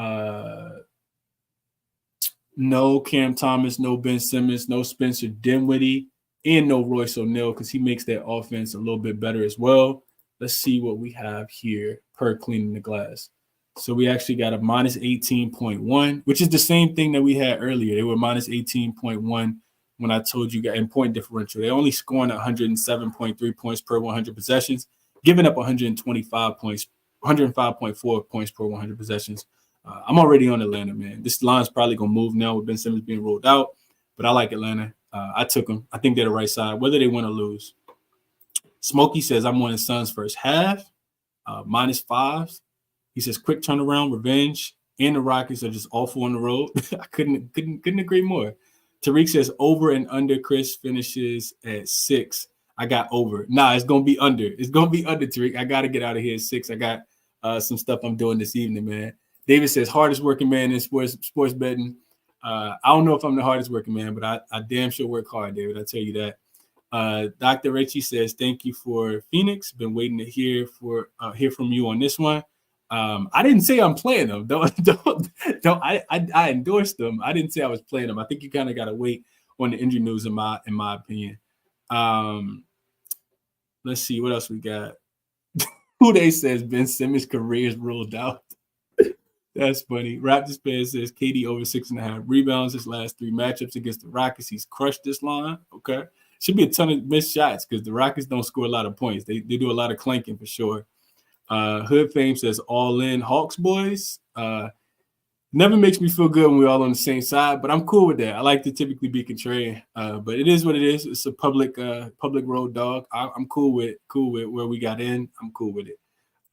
Cam Thomas, no Ben Simmons, no Spencer Dinwiddie, and no Royce O'Neal, because he makes that offense a little bit better as well. Let's see what we have here per cleaning the glass. So we actually got a minus 18.1, which is the same thing that we had earlier. They were minus 18.1 when I told you guys in point differential. They're only scoring 107.3 points per 100 possessions, giving up 125 points, 105.4 points per 100 possessions. I'm already on Atlanta, man. This line's probably going to move now with Ben Simmons being ruled out, but I like Atlanta. I took them. I think they're the right side, whether they win or lose. Smokey says, I'm on the Suns first half, minus 5s. He says, quick turnaround, revenge, and the Rockets are just awful on the road. I couldn't agree more. Tariq says, over and under. Chris finishes at 6. I got over. Nah, it's going to be under. It's going to be under, Tariq. I got to get out of here at 6. I got some stuff I'm doing this evening, man. David says, hardest working man in sports betting. I don't know if I'm the hardest working man, but I damn sure work hard, David. I tell you that. Dr. Richie says, thank you for Phoenix. Been waiting to hear from you on this one. I didn't say I'm playing them. Don't. I endorsed them. I didn't say I was playing them. I think you kind of got to wait on the injury news, in my opinion. Let's see what else we got. Who they says Ben Simmons' career is ruled out. That's funny. Raptors fan says KD over 6.5 rebounds his last 3 matchups against the Rockets. He's crushed this line. Okay. Should be a ton of missed shots because the Rockets don't score a lot of points. They do a lot of clanking for sure. Hood Fame says all in Hawks boys. Never makes me feel good when we're all on the same side, but I'm cool with that. I like to typically be contrarian, but it is what it is. It's a public road dog. I'm cool with where we got in. I'm cool with it.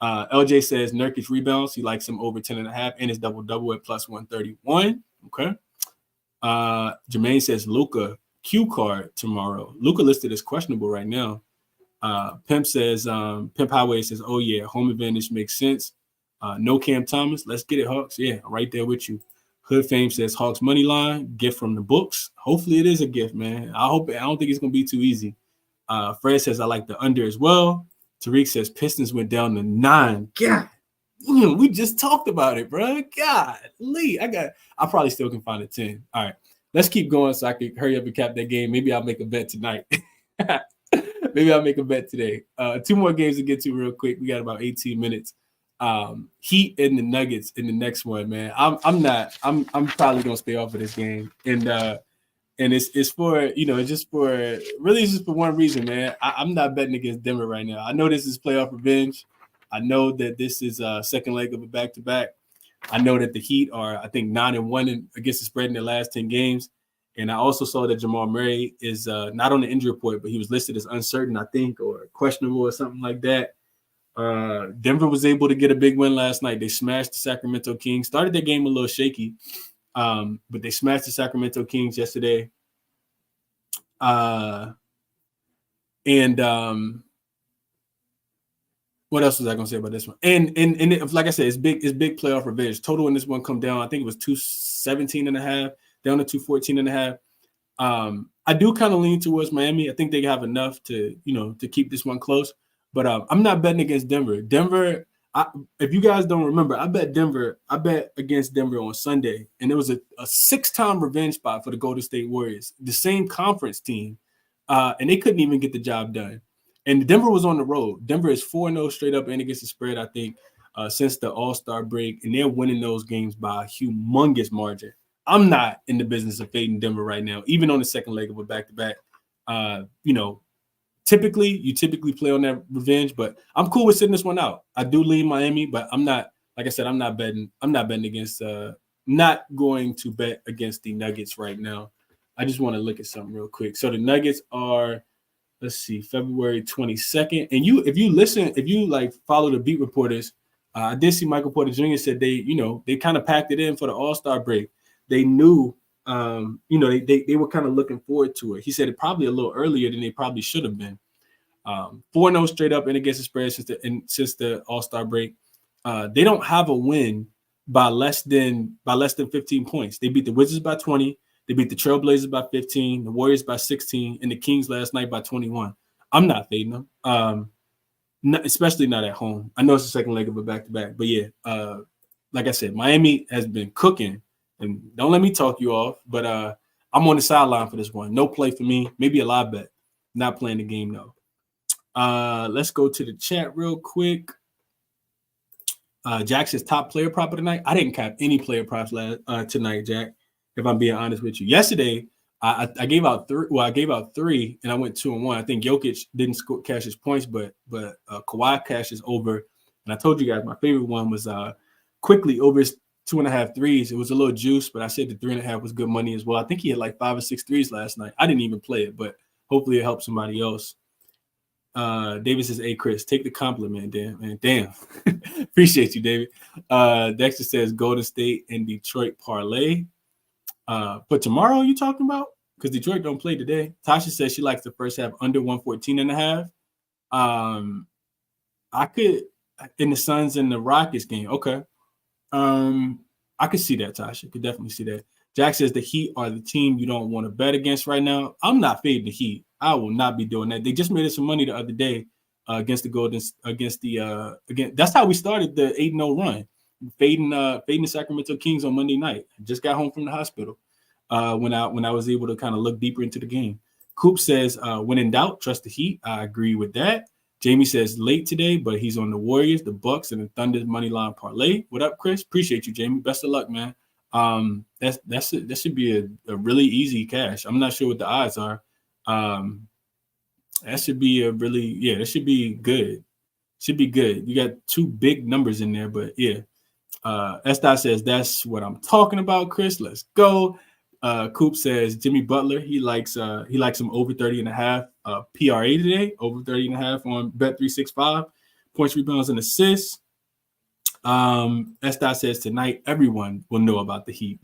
LJ says Nurkic rebounds. He likes him over 10.5 and his double at plus 131. Okay. Jermaine says Luka Q card tomorrow. Luka listed as questionable right now. Pimp says Pimp Highway says, oh yeah, home advantage makes sense. No Cam Thomas. Let's get it, Hawks. Yeah, I'm right there with you. Hood Fame says Hawks money line, gift from the books. Hopefully it is a gift, man. I don't think it's gonna be too easy. Fred says I like the under as well. Tariq says Pistons went down to 9. God, we just talked about it, bro. God, Lee, I probably still can find a 10. All right, let's keep going so I can hurry up and cap that game. Maybe I'll make a bet tonight. Maybe I'll make a bet today. 2 more games to get to real quick. We got about 18 minutes. Heat and the Nuggets in the next one, man. I'm probably gonna stay off of this game, and it's for it's just for one reason, man. I'm not betting against Denver right now. I know this is playoff revenge. I know that this is a second leg of a back-to-back. I know that the Heat are, I think, 9-1 against the spread in their last 10 games. And I also saw that Jamal Murray is not on the injury report, but he was listed as uncertain, I think, or questionable or something like that. Denver was able to get a big win last night. They smashed the Sacramento Kings. Started their game a little shaky, but they smashed the Sacramento Kings yesterday. And What else was I gonna say about this one? And like I said, it's big playoff revenge. Total in this one come down. I think it was 217.5 down to 214.5. I do kind of lean towards Miami. I think they have enough to to keep this one close. But I'm not betting against Denver. If you guys don't remember, I bet against Denver on Sunday, and it was a 6-time revenge spot for the Golden State Warriors, the same conference team, and they couldn't even get the job done. And Denver was on the road. Denver is 4-0 straight up and against the spread, I think, since the All-Star break, and they're winning those games by a humongous margin. I'm not in the business of fading Denver right now, even on the second leg of a back-to-back. Typically play on that revenge, but I'm cool with sitting this one out. I do lean Miami, but I'm not, like I said, I'm not betting against, not going to bet against the Nuggets right now. I just want to look at something real quick. So the Nuggets are, let's see, February 22nd. And if you follow the beat reporters, I did see Michael Porter Jr. said they kind of packed it in for the All-Star break. They knew, they were kind of looking forward to it. He said it probably a little earlier than they probably should have been. 4-0 straight up and against the spread since the All-Star break. They don't have a win by less than 15 points. They beat the Wizards by 20. They beat the Trailblazers by 15, the Warriors by 16, and the Kings last night by 21. I'm not fading them, especially not at home. I know it's the second leg of a back-to-back, but yeah, like I said, Miami has been cooking. And don't let me talk you off, but I'm on the sideline for this one. No play for me. Maybe a live bet. Not playing the game, though. Let's go to the chat real quick. Jack says top player prop of the night. I didn't cap any player props tonight, Jack, if I'm being honest with you. Yesterday, I gave out three. Well, I gave out 3, and I went 2-1. I think Jokic didn't cash his points, but Kawhi cashes over. And I told you guys my favorite one was quickly over his 2.5 threes. It was a little juice, but I said the 3.5 was good money as well. I think he had like 5 or 6 threes last night. I didn't even play it, but hopefully it helps somebody else. David says, "Hey Chris, take the compliment, damn. Appreciate you, David." Dexter says Golden State and Detroit parlay. But tomorrow you talking about? Because Detroit don't play today. Tasha says she likes the first half under 114.5. I could in the Suns and the Rockets game. Okay. I could see that, Tasha. Could definitely see that. Jack says the Heat are the team you don't want to bet against right now. I'm not fading the Heat. I will not be doing that. They just made us some money the other day against the that's how we started the 8-0 run. Fading the Sacramento Kings on Monday night. Just got home from the hospital when I was able to kind of look deeper into the game. Coop says, when in doubt, trust the Heat. I agree with that. Jamie says late today, but he's on the Warriors, the Bucks, and the Thunder's money line parlay. What up, Chris? Appreciate you, Jamie. Best of luck, man. That should be a really easy cash. I'm not sure what the odds are. That should be that should be good. Should be good. You got 2 big numbers in there, but yeah. S. says that's what I'm talking about, Chris. Let's go. Coop says Jimmy Butler. He likes him over 30.5 PRA today, over 30.5 on Bet365. Points, rebounds, and assists. S. says tonight everyone will know about the Heat.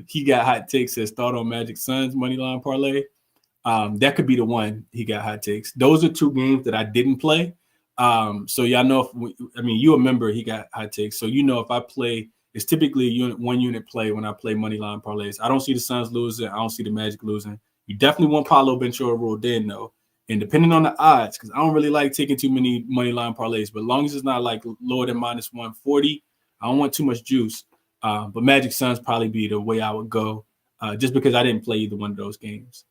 He got hot takes. Says thought on Magic Suns money line parlay. That could be the one he got hot takes. Those are 2 games that I didn't play. So y'all know you a member, he got hot takes. So if I play, it's typically one unit play when I play money line parlays. I don't see the Suns losing. I don't see the Magic losing. You definitely want Paolo Ventura rolled in though. And depending on the odds, because I don't really like taking too many money line parlays, but as long as it's not like lower than minus 140, I don't want too much juice. But Magic Suns probably be the way I would go, just because I didn't play either one of those games.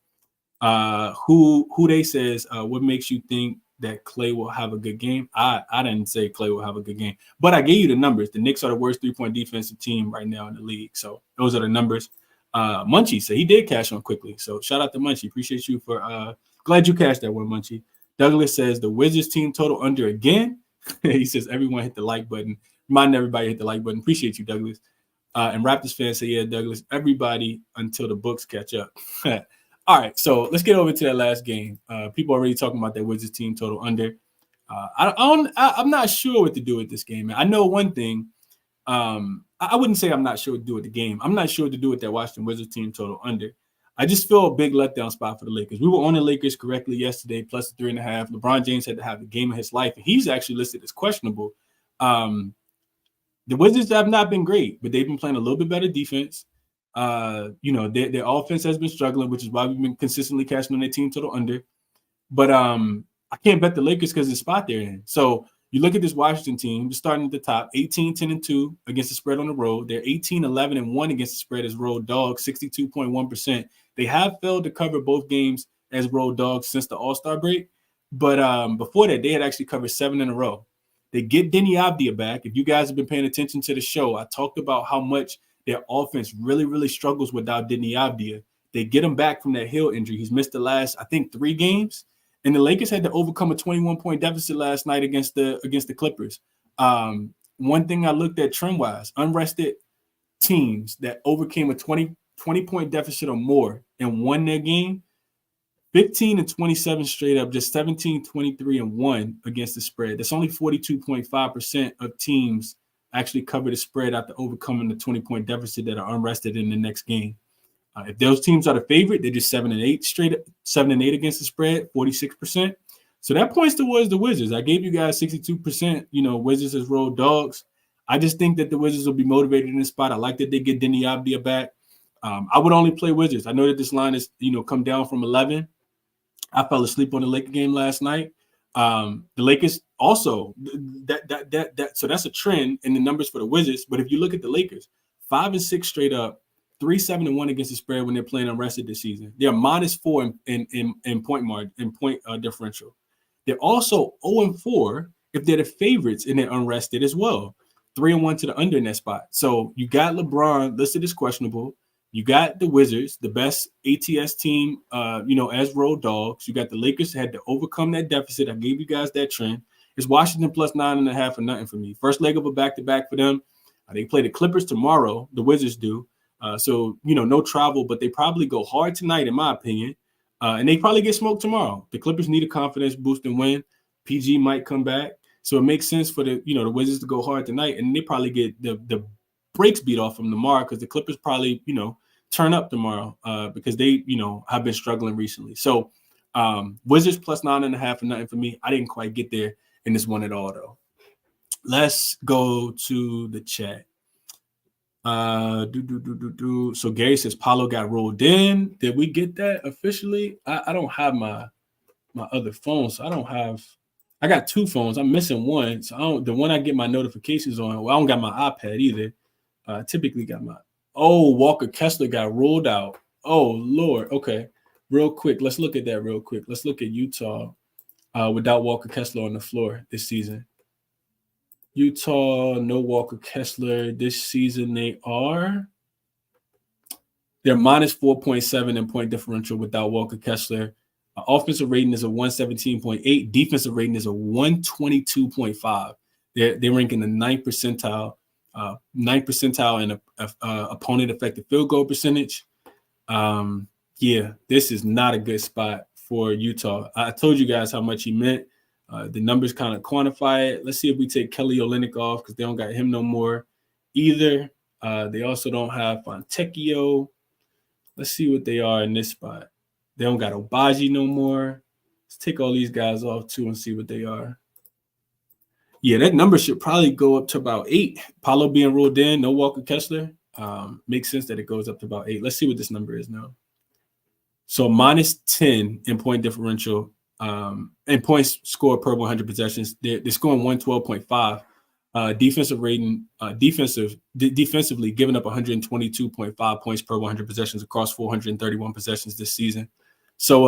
Who they says, what makes you think that Clay will have a good game? I didn't say Clay will have a good game, but I gave you the numbers. The Knicks are the worst 3-point defensive team right now in the league. So those are the numbers. Munchie said he did cash on quickly. So shout out to Munchie. Appreciate you for glad you cashed that one, Munchie. Douglas says the Wizards team total under again. He says everyone hit the like button. Remind everybody to hit the like button. Appreciate you, Douglas. And Raptors fans say, yeah, Douglas, everybody until the books catch up. All right, so let's get over to that last game. People are already talking about that Wizards team total under. I'm not sure what to do with this game, man. I know one thing. I wouldn't say I'm not sure what to do with the game. I'm not sure what to do with that Washington Wizards team total under. I just feel a big letdown spot for the Lakers. We were on the Lakers correctly yesterday, plus the 3.5. LeBron James had to have the game of his life, and he's actually listed as questionable. The Wizards have not been great, but they've been playing a little bit better defense. Their offense has been struggling, which is why we've been consistently cashing on their team total under. But I can't bet the Lakers because of the spot they're in. So you look at this Washington team, starting at the top, 18-10-2 against the spread on the road. They're 18-11-1 against the spread as road dogs, 62.1%. They have failed to cover both games as road dogs since the All-Star break. But before that, they had actually covered 7 in a row. They get Denny Avdia back. If you guys have been paying attention to the show, I talked about how much their offense really, really struggles without Denny Avdia. They get him back from that heel injury. He's missed the last, I think, 3 games. And the Lakers had to overcome a 21-point deficit last night against the Clippers. One thing I looked at trend-wise, unrested teams that overcame a 20-point deficit or more and won their game, 15-27 straight up, just 17-23-1 against the spread. That's only 42.5% of teams actually cover the spread after overcoming the 20-point deficit that are unrested in the next game. If those teams are the favorite, they're just 7-8 straight up, 7-8 against the spread, 46%. So that points towards the Wizards. I gave you guys 62%, Wizards as road dogs. I just think that the Wizards will be motivated in this spot. I like that they get Denny Avdia back. I would only play Wizards. I know that this line is, come down from 11. I fell asleep on the Laker game last night. The Lakers also, so that's a trend in the numbers for the Wizards. But if you look at the Lakers, 5-6 straight up, 3-7-1 against the spread when they're playing unrested this season. They're -4 in point margin, in point differential. They're also 0-4 if they're the favorites and they're unrested as well. 3-1 to the under in that spot. So you got LeBron listed as questionable. You got the Wizards, the best ATS team, as road dogs. You got the Lakers had to overcome that deficit. I gave you guys that trend. It's Washington plus 9.5 or nothing for me. First leg of a back-to-back for them. They play the Clippers tomorrow. The Wizards do. So no travel, but they probably go hard tonight, in my opinion. And they probably get smoked tomorrow. The Clippers need a confidence boost and win. PG might come back. So it makes sense for the Wizards to go hard tonight. And they probably get the breaks beat off them tomorrow because the Clippers probably, turn up tomorrow because they, have been struggling recently. So Wizards plus 9.5 or nothing for me. I didn't quite get there in this one at all, though. Let's go to the chat. So Gary says Paulo got rolled in. Did we get that officially? I don't have my other phone, so I got 2 phones. I'm missing one. So the one I get my notifications on. Well, I don't got my iPad either. I typically got my Walker Kessler got ruled out. Oh Lord. Okay. Real quick. Let's look at that real quick. Let's look at Utah without Walker Kessler on the floor this season. Utah, no Walker Kessler. This season they're -4.7 in point differential without Walker Kessler. Offensive rating is a 117.8. Defensive rating is a 122.5. They're ranking the 9th percentile in opponent effective field goal percentage. This is not a good spot for Utah. I told you guys how much he meant. The numbers kind of quantify it. Let's see if we take Kelly Olynyk off because they don't got him no more either. They also don't have Fontecchio. Let's see what they are in this spot. They don't got Obagi no more. Let's take all these guys off too and see what they are. Yeah, that number should probably go up to about 8. Paulo being ruled in, no Walker Kessler. Makes sense that it goes up to about 8. Let's see what this number is now. So -10 in point differential. And points scored per 100 possessions. They're scoring 112.5. Defensive rating, defensively giving up 122.5 points per 100 possessions across 431 possessions this season. So,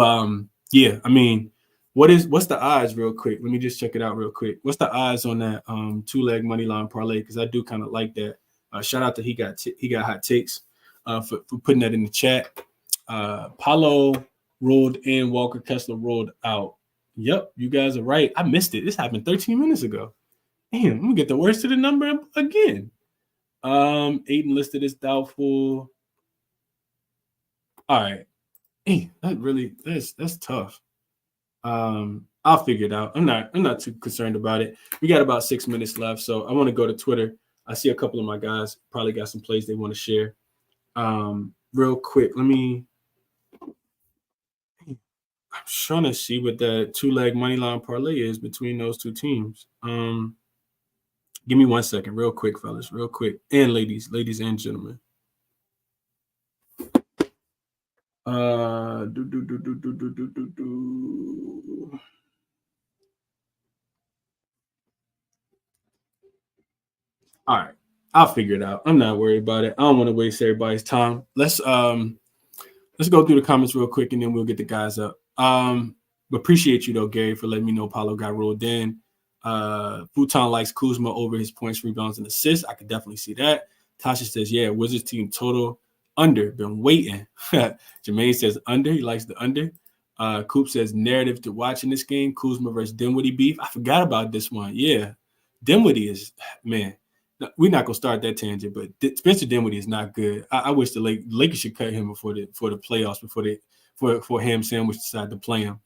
what's the odds real quick? Let me just check it out real quick. What's the odds on that 2-leg money line parlay? Because I do kind of like that. Shout out to he got hot takes for putting that in the chat. Paulo rolled in, Walker Kessler rolled out. Yep, you guys are right. I missed it. This happened 13 minutes ago. Damn, I'm gonna get the worst of the number again. Aiden listed as doubtful. All right. That's tough. I'll figure it out. I'm not too concerned about it. We got about 6 minutes left, so I want to go to Twitter. I see a couple of my guys probably got some plays they want to share. Real quick, let me I'm trying to see what that two-leg money line parlay is between those two teams. Give me 1 second, real quick, fellas, real quick, and ladies and gentlemen. Do, do, do, do, do, do, do, do, do. All right, I'll figure it out. I'm not worried about it. I don't want to waste everybody's time. Let's go through the comments real quick, and then we'll get the guys up. But appreciate you though, Gary, for letting me know Paulo got rolled in. Futon likes Kuzma over his points, rebounds, and assists. I could definitely see that. Tasha says, yeah, Wizards team total under. Been waiting. Jermaine says under. He likes the under. Coop says narrative to watching this game. Kuzma versus Dinwiddie beef. I forgot about this one. Yeah. Dinwiddie is, man, we're not gonna start that tangent, but Spencer Dinwiddie is not good. I wish the Lakers should cut him before the playoffs, before Ham Sandwich decided to play him.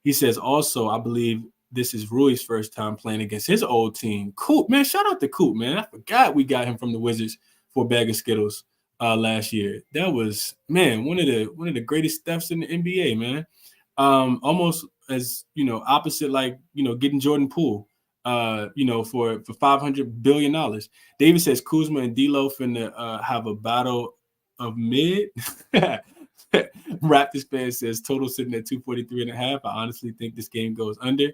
He says also, I believe this is Rui's first time playing against his old team. Coop, man, shout out to Coop, man. I forgot we got him from the Wizards for a bag of Skittles last year. That was, man, one of the greatest thefts in the NBA, man. Almost as opposite, like getting Jordan Poole. For $500 billion. David says Kuzma and D'Lo finna have a battle of mid. Raptors fan says total sitting at 243.5. I honestly think this game goes under.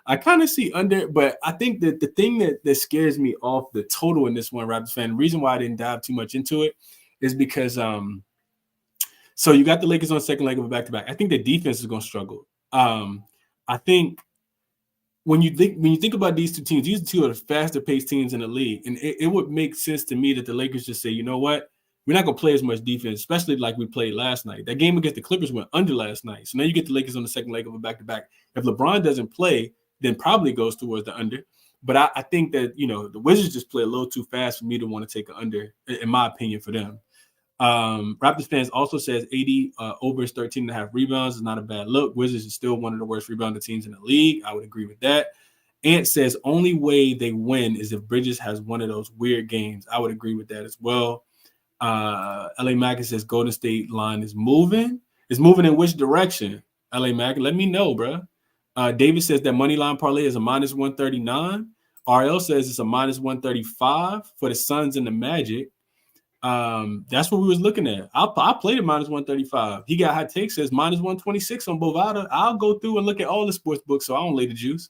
I kind of see under, but I think that the thing that scares me off the total in this one, Raptors fan, the reason why I didn't dive too much into it is because so you got the Lakers on the second leg of a back-to-back. I think the defense is going to struggle. I think when you think about these two teams, these are two of the faster paced teams in the league, and it would make sense to me that the Lakers just say, you know what, we're not gonna play as much defense, especially like we played last night. That game against the Clippers went under last night, so now you get the Lakers on the second leg of a back-to-back. If LeBron doesn't play, then probably goes towards the under. But I think that the Wizards just play a little too fast for me to want to take an under, in my opinion, for them. Raptors fans also says 80 over his 13.5 rebounds is not a bad look. Wizards is still one of the worst rebounding teams in the league. I would agree with that. Ant says only way they win is if Bridges has one of those weird games. I would agree with that as well. LA Mack says Golden State line is moving. It's moving in which direction? LA Mack, let me know, bro. David says that money line parlay is a minus 139. RL says it's a minus 135 for the Suns and the Magic. That's what we was looking at. I played at minus 135. He got hot takes, says minus 126 on Bovada. I'll go through and look at all the sports books, so I don't lay the juice.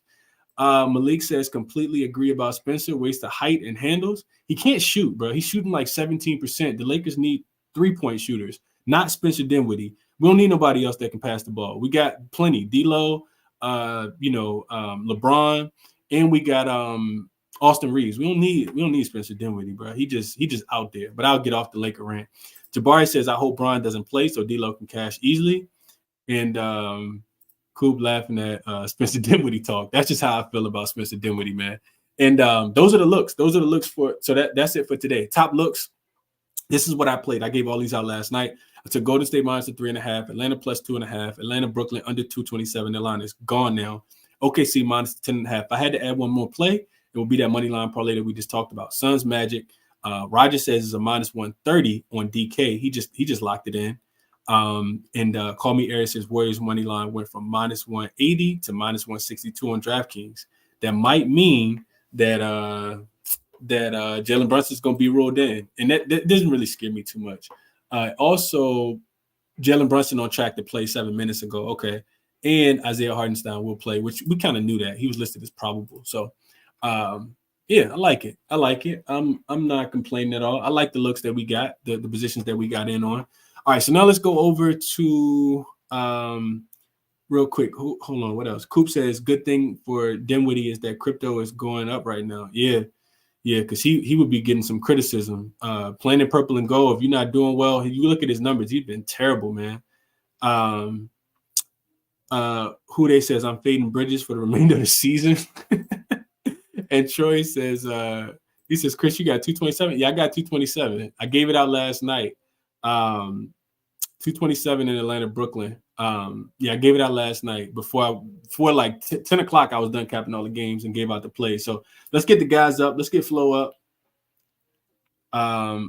Malik says completely agree about Spencer. Waste of height and handles. He can't shoot, bro. He's shooting like 17%. The Lakers need 3-point shooters, not Spencer Dinwiddie. We don't need nobody else that can pass the ball. We got plenty. D'Lo, LeBron, and we got Austin Reeves. We don't need Spencer Dinwiddie, bro. He just out there. But I'll get off the Laker rant. Jabari says, I hope Bron doesn't play so D'Lo can cash easily. And Coop laughing at Spencer Dinwiddie talk. That's just how I feel about Spencer Dinwiddie, man. And those are the looks. Those are the looks for. So that's it for today. Top looks. This is what I played. I gave all these out last night. I took Golden State minus 3.5, Atlanta plus 2.5, Atlanta, Brooklyn under 227. The line is gone now. OKC minus 10.5. If I had to add one more play, it will be that money line parlay that we just talked about. Suns Magic. Roger says it's a minus 130 on DK. He just locked it in. And Call Me Eric says Warriors money line went from minus 180 to minus 162 on DraftKings. That might mean that Jalen Brunson is going to be rolled in, and that doesn't really scare me too much. Also, Jalen Brunson on track to play 7 minutes ago. Okay, and Isaiah Hartenstein will play, which we kind of knew that he was listed as probable. So, yeah, I like it. I'm not complaining at all. I like the looks that we got, the positions that we got in on. All right, so now let's go over to real quick. Hold on, what else? Coop says good thing for Dinwiddie is that crypto is going up right now. Yeah, because he would be getting some criticism. Playing in purple and gold, if you're not doing well, you look at his numbers, he's been terrible, man. Who they says I'm fading Bridges for the remainder of the season. And Troy says, he says, Chris, you got 227? Yeah, I got 227. I gave it out last night. 227 in Atlanta, Brooklyn. Yeah, I gave it out last night before like 10 o'clock. I was done capping all the games and gave out the plays. So let's get the guys up. Let's get Flow up.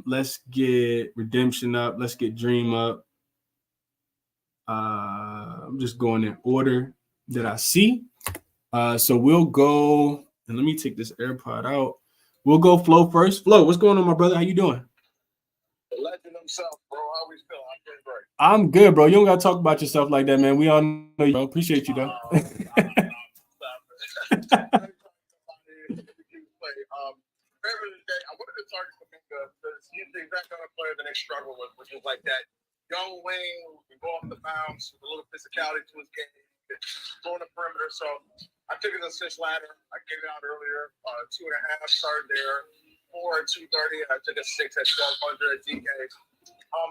Let's get Redemption up. Let's get Dream up. I'm just going in order that I see. So we'll go, and let me take this AirPod out. We'll go Flo first. Flo, what's going on, my brother? How you doing? The legend himself, bro. How we feel? I'm doing great. I'm good, bro. You don't gotta talk about yourself like that, man. We all know you, bro. Appreciate you, though. Favorite of the day, I wanted to target Kuminga because he's the exact kind of player that they struggle with, which is like that young wing who can go off the bounce with a little physicality to his game, go on the perimeter. So I took it assist ladder. I gave it out earlier. 2.5 started there. 4 at 230. I took a 6 at 1200 at DK.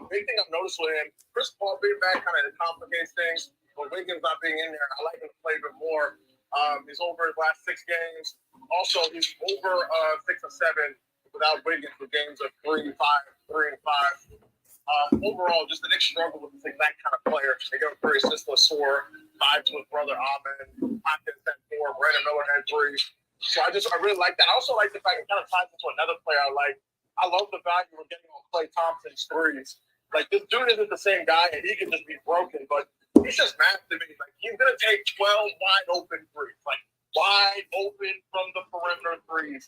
Big thing I've noticed with him, Chris Paul being back kind of complicates things. But Wiggins not being in there, I like him to play a bit more. He's over his last 6 games. Also, he's over 6 or 7 without Wiggins with games of 3 and 5. Overall, just the Knicks struggle with this exact kind of player. They go 3 assists to score, 5 to his brother Amen, Hopkins had 4, Brandon Miller had 3. So I really like that. I also like the fact it kind of ties into another player I like. I love the value we're getting on Klay Thompson's threes. Like, this dude isn't the same guy, and he can just be broken, but he's just math to me. Like, he's going to take 12 wide open threes. Like, wide open from the perimeter threes.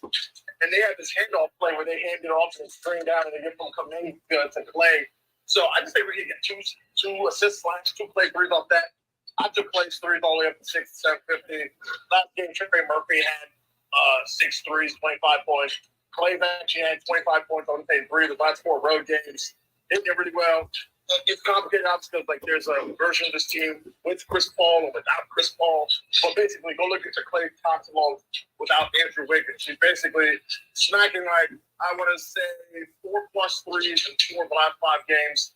And they have this handoff play where they hand it off and string down and they get from Kuminga to Klay. So I just think we can get two assists / 2 play threes off that. I took Klay's threes all the way up to 6 to 750. Last game, Trey Murphy had 6 threes, 25 points. Klay actually had 25 points on the 3 the last 4 road games. They did really well. It's complicated obviously because there's a version of this team with Chris Paul and without Chris Paul. But basically, go look at the Klay Thompson without Andrew Wiggins. She's basically smacking I want to say 4+ threes in 4 of the last 5 games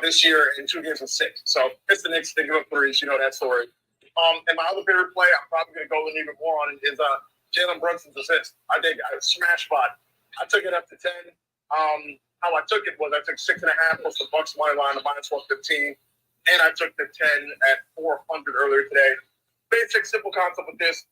this year and 2 games in 6. So it's the Knicks. They give up threes. You know that story. And my other favorite play, I'm probably going to go in even more on, is Jalen Brunson's assist. I think a smash spot. I took it up to 10. How I took it was I took 6.5 plus the Bucks money line to -115, and I took the 10 at 400 earlier today. Basic, simple concept with this.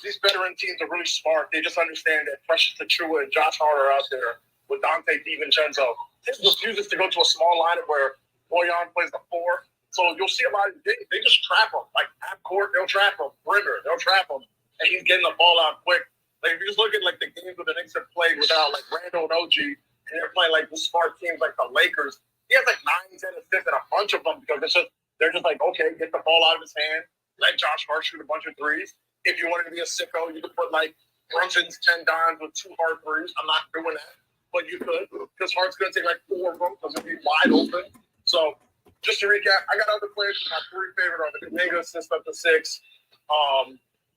These veteran teams are really smart. They just understand that Precious Achiuwa and Josh Hart are out there with Dante DiVincenzo. This refuses to go to a small lineup where Boyan plays the 4. So you'll see a lot of they just trap him. Like half court, they'll trap him. Perimeter, they'll trap him. And he's getting the ball out quick. Like if you just look at like the games where the Knicks have played without like Randall and OG, and they're playing like the smart teams like the Lakers, he has like 9, 10 assists and a bunch of them because they're just like, okay, get the ball out of his hand, let Josh Hart shoot a bunch of threes. If you wanted to be a sicko, you could put like Brunson's 10 dimes with 2 hard threes. I'm not doing that, but you could because Hart's going to take like 4 of them because it'll be wide open. So just to recap, I got other players. My 3 favorite are the Kuminga assist up to 6,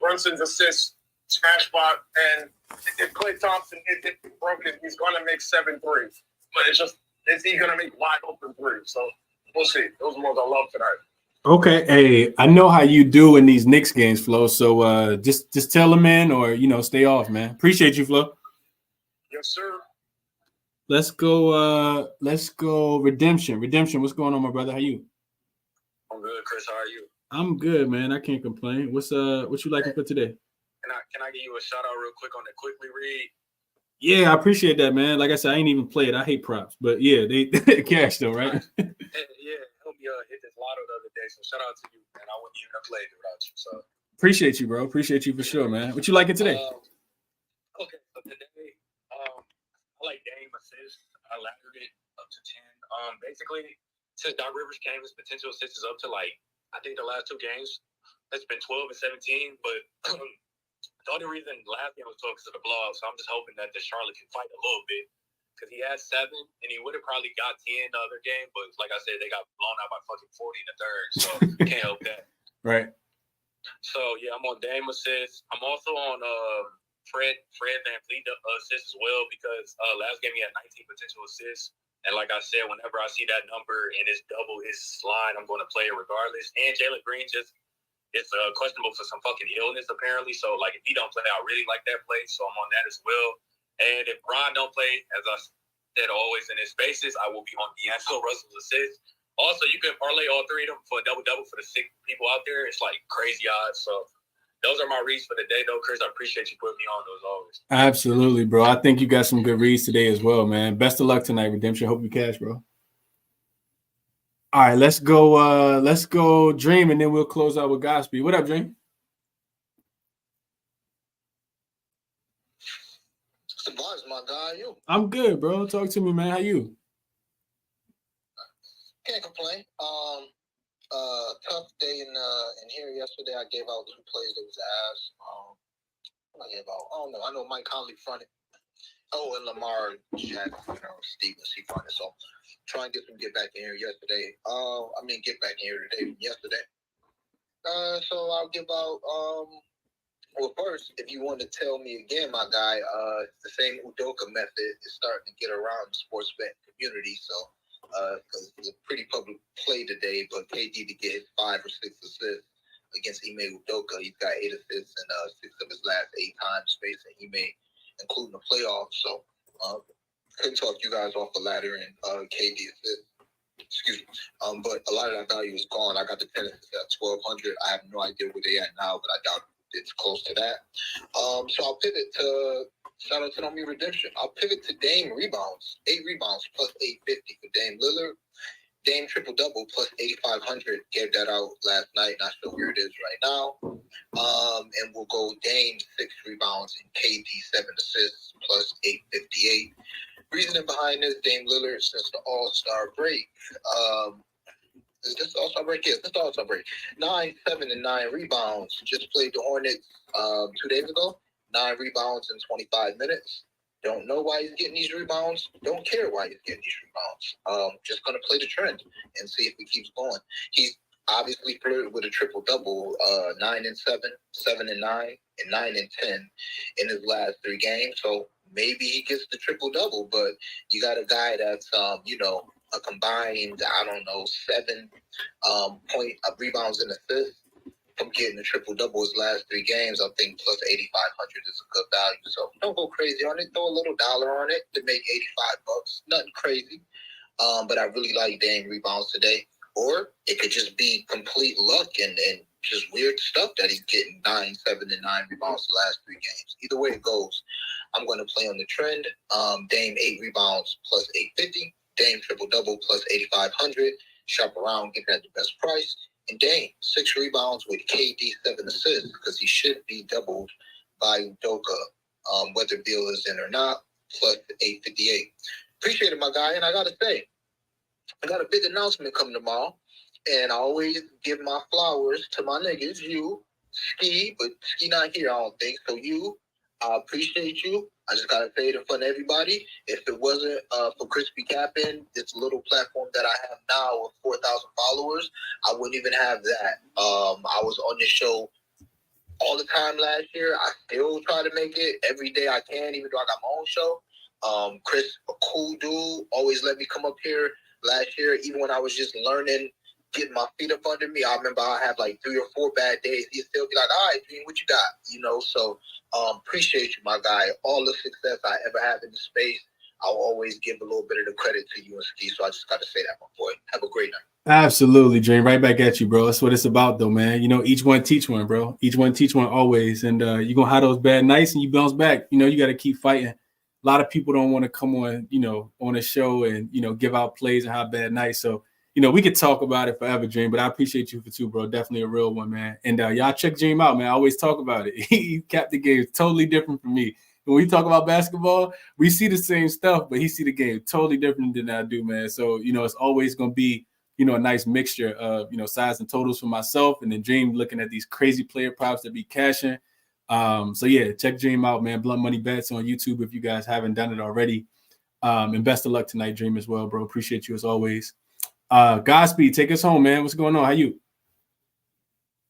Brunson's assist, smash spot, and if Klay Thompson isn't broken, he's going to make 7 threes. But it's just, is he going to make wide open threes? So we'll see. Those are the ones I love tonight. Okay, hey, I know how you do in these Knicks games, Flo. So just tell them in or stay off, man. Appreciate you, Flo. Yes, sir. Let's go. Redemption. What's going on, my brother? How you? I'm good, Chris. How are you? I'm good, man. I can't complain. What you liking for today? Can I give you a shout out real quick on the quickly read? Yeah, I appreciate that, man. Like I said, I ain't even played. I hate props, but yeah, they cash though, right? Yeah, help me hit this lotto the other day. So shout out to you, man. I wouldn't even have played it without you. So appreciate you, bro. Appreciate you for sure, man. What you liking today? Okay, so today, I like Dame assist. I laddered it up to 10. Basically, since Doc Rivers came, his potential assist is up to I think the last 2 games, it's been 12 and 17, but. The only reason last game was 12 because of the blowout, so I'm just hoping that the Charlotte can fight a little bit because he had 7 and he would have probably got 10 the other game, but like I said, they got blown out by fucking 40 in the third, so can't help that. Right. So yeah, I'm on Dame assist. I'm also on Fred VanVleet assist as well because last game he had 19 potential assists, and like I said, whenever I see that number and it's double his line, I'm going to play it regardless. And Jalen Green it's questionable for some fucking illness, apparently. So, if he don't play, I really like that play. So, I'm on that as well. And if Bron don't play, as I said always in his spaces, I will be on D'Angelo Russell's assist. Also, you can parlay all 3 of them for a double-double for the 6 people out there. It's, crazy odds. So, those are my reads for the day, though, Chris. I appreciate you putting me on those always. Absolutely, bro. I think you got some good reads today as well, man. Best of luck tonight, Redemption. Hope you cash, bro. All right, let's go, Dream, and then we'll close out with Godspeed. What up, Dream? What's the buzz, my guy? You I'm good, bro. Talk to me, man. How you? can't complain. Tough day in here yesterday. I gave out 2 plays that was ass. I gave out. I don't know. I know Mike Conley fronted. Oh, and Lamar Jackson, Stevens, he fronted. So try and get back in here yesterday. Get back in here today from yesterday. So I'll give out. Well, first, if you want to tell me again, my guy, the same Udoka method is starting to get around the sports bet community. So, because it's a pretty public play today, but KD to get 5 or 6 assists against Ime Udoka. He's got 8 assists in 6 of his last 8 times facing Ime, including the playoffs. So, couldn't talk you guys off the ladder and KD assists. Excuse me. But a lot of that value is gone. I got the tennis at 1,200. I have no idea where they at now, but I doubt it's close to that. So I'll pivot to shout out to Nomi Redemption. I'll pivot to Dame rebounds. 8 rebounds plus 850 for Dame Lillard. Dame triple double plus 8,500. Gave that out last night. Not sure where it is right now. And we'll go Dame 6 rebounds and KD 7 assists plus 858. Reasoning behind this, Dame Lillard since the All-Star break. Is this the All-Star break? Yes, this is the All-Star break. 9, 7, and 9 rebounds. Just played the Hornets 2 days ago. 9 rebounds in 25 minutes. Don't know why he's getting these rebounds. Don't care why he's getting these rebounds. Just going to play the trend and see if he keeps going. He's obviously flirted with a triple-double, 9 and 7, 7 and 9, and 9 and 10 in his last 3 games. So maybe he gets the triple-double, but you got a guy that's, a combined, 7 point rebounds and assists from getting a triple-double his last 3 games. I think plus 8,500 is a good value. So don't go crazy on it. Throw a little dollar on it to make $85. Nothing crazy. But I really like Dame rebounds today. Or it could just be complete luck and just weird stuff that he's getting 9, 7, and 9 rebounds the last 3 games. Either way it goes, I'm going to play on the trend. Dame 8 rebounds plus 850. Dame triple-double plus 8,500. Shop around, get that the best price. And Dame, 6 rebounds with KD 7 assists because he should be doubled by Udoka, whether Beal is in or not, plus 858. Appreciate it, my guy. And I got to say, I got a big announcement coming tomorrow. And I always give my flowers to my niggas, you, Ski, but Ski not here, I don't think. So you, I appreciate you. I just got to say it in front of everybody. If it wasn't for ChrisBeCappinn, this little platform that I have now with 4,000 followers, I wouldn't even have that. I was on this show all the time last year. I still try to make it every day I can, even though I got my own show. Chris, a cool dude, always let me come up here last year, even when I was just learning, getting my feet up under me. I remember I had like 3 or 4 bad days. He'd still be like, all right, Dream, what you got? So appreciate you, my guy. All the success I ever have in the space, I'll always give a little bit of the credit to you and Ski. So I just got to say that, my boy. Have a great night. Absolutely, Dream. Right back at you, bro. That's what it's about, though, man. Each one teach one, bro. Each one teach one always. And you're going to have those bad nights and you bounce back. You got to keep fighting. A lot of people don't want to come on, on a show and, give out plays and have bad nights. So, we could talk about it forever, Dream, but I appreciate you for too, bro. Definitely a real one, man. And y'all check Dream out, man. I always talk about it. He capped the game totally different from me. When we talk about basketball, we see the same stuff, but he see the game totally different than I do, man. So, it's always going to be, a nice mixture of, size and totals for myself and then Dream looking at these crazy player props that be cashing. So, yeah, check Dream out, man. Blunt Money Bets on YouTube if you guys haven't done it already. And best of luck tonight, Dream, as well, bro. Appreciate you as always. Godspeed, take us home, man. What's going on? How you?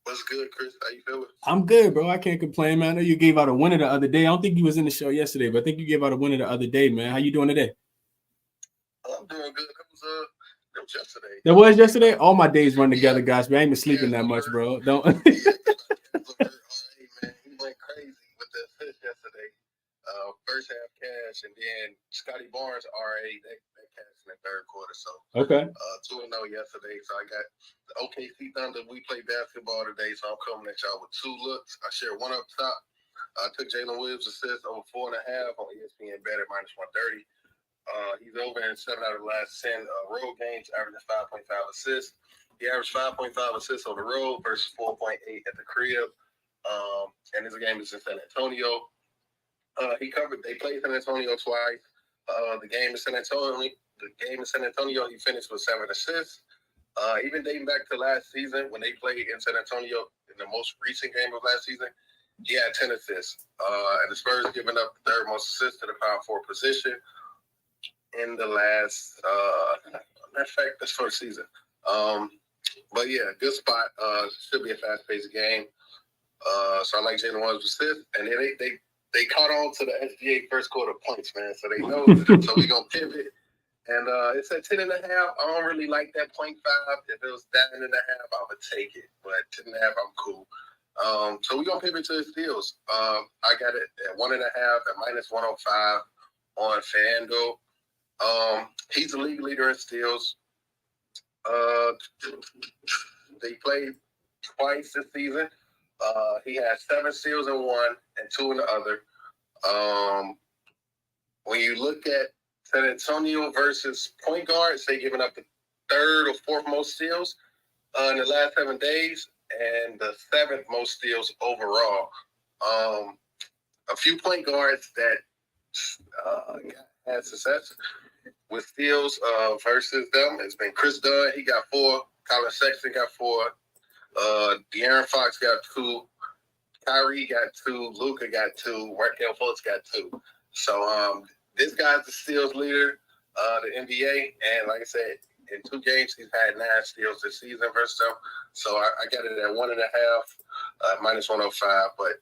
What's good, Chris? How you feeling? I'm good, bro. I can't complain, man. I know you gave out a winner the other day. I don't think you was in the show yesterday, but I think you gave out a winner the other day, man. How you doing today? I'm doing good. That was yesterday. That was yesterday? All my days run together, Godspeed. I ain't been sleeping that much, bro. Don't. Man, he went crazy with the assist yesterday. First half cash, and then Scotty Barnes RA that cash in the third quarter. So Okay. 2-0 yesterday. So I got the OKC Thunder. We play basketball today, so I'm coming at y'all with 2 looks. I share one up top. I took Jalen Williams assist over 4.5 on ESPN bet at -130. He's He's over in 7 out of the last 10 road games, averaging 5.5 assists. He averaged 5.5 assists on the road versus 4.8 at the crib. And his game is in San Antonio. They played San Antonio twice. The game in San Antonio, he finished with 7 assists. Even dating back to last season when they played in San Antonio in the most recent game of last season, he had 10 assists. And the Spurs giving up the third most assists to the power forward position in the last, matter of fact, that's for the season. But yeah, good spot. Should be a fast-paced game. So I like Jalen Williams' assist. And then they caught on to the SGA first quarter points, man. So they know. So we're going to pivot. And it's at 10.5. I don't really like that 0.5. If it was that 1.5, I would take it. But 10.5, I'm cool. So we're going to pivot to his steals. I got it at 1.5 at -105 on FanDuel. He's the league leader in steals. They played twice this season. He had 7 steals in one and 2 in the other. When you look at San Antonio versus point guards, they giving up the 3rd or 4th most steals in the last 7 days and the 7th most steals overall. A few point guards that had success with steals versus them has been Chris Dunn. He got 4. Colin Sexton got 4. De'Aaron Fox got 2. Kyrie got 2. Luka got 2. Markelle Fultz got 2. So this guy's the steals leader, the NBA. And like I said, in 2 games, he's had 9 steals this season versus them. So I got it at 1.5, -105. But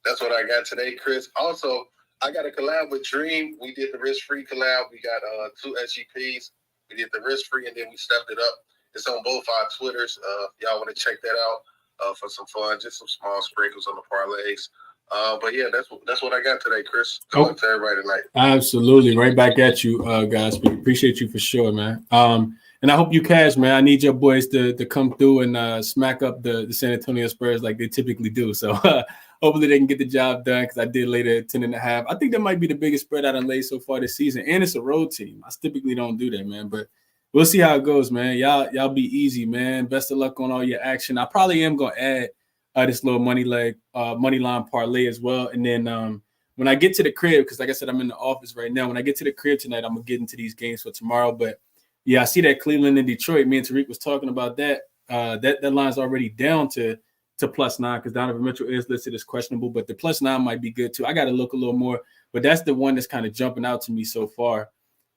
that's what I got today, Chris. Also, I got a collab with Dream. We did the risk-free collab. We got 2 SGPs. We did the risk-free, and then we stepped it up. It's on both our Twitters. Y'all want to check that out for some fun, just some small sprinkles on the parlays. But yeah, that's what I got today, Chris. Good luck to everybody tonight. Absolutely. Right back at you, guys. We appreciate you for sure, man. And I hope you cash, man. I need your boys to come through and smack up the San Antonio Spurs like they typically do. So hopefully they can get the job done because I did lay the 10.5. I think that might be the biggest spread I done laid so far this season. And it's a road team. I typically don't do that, man. But we'll see how it goes, man. Y'all be easy, man. Best of luck on all your action. I probably am going to add this little money line parlay as well. And then when I get to the crib, because like I said, I'm in the office right now. When I get to the crib tonight, I'm going to get into these games for tomorrow. But yeah, I see that Cleveland and Detroit. Me and Tariq was talking about that. That line's already down to +9 because Donovan Mitchell is listed as questionable, but the +9 might be good too. I got to look a little more, but that's the one that's kind of jumping out to me so far.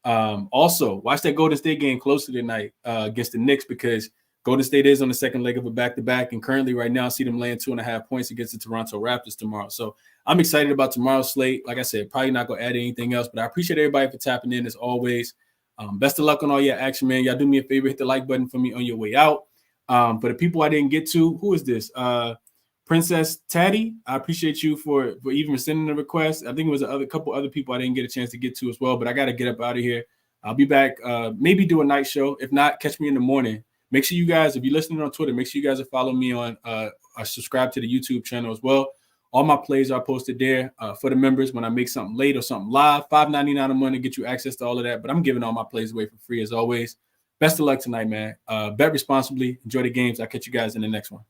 Also, watch that Golden State game closer tonight against the Knicks because Golden State is on the second leg of a back-to-back, and currently right now I see them laying 2.5 points against the Toronto Raptors tomorrow. So I'm excited about tomorrow's slate. Like I said, probably not going to add anything else, but I appreciate everybody for tapping in as always. Best of luck on all your action, man. Y'all do me a favor, hit the like button for me on your way out. For the people I didn't get to, who is this? Princess Taddy, I appreciate you for even sending the request. I think it was a couple other people I didn't get a chance to get to as well, but I got to get up out of here. I'll be back, maybe do a night show. If not, catch me in the morning. Make sure you guys, if you're listening on Twitter, make sure you guys are following me on subscribe to the YouTube channel as well. All my plays are posted there for the members when I make something late or something live. $5.99 a month to get you access to all of that. But I'm giving all my plays away for free as always. Best of luck tonight, man. Bet responsibly. Enjoy the games. I'll catch you guys in the next one.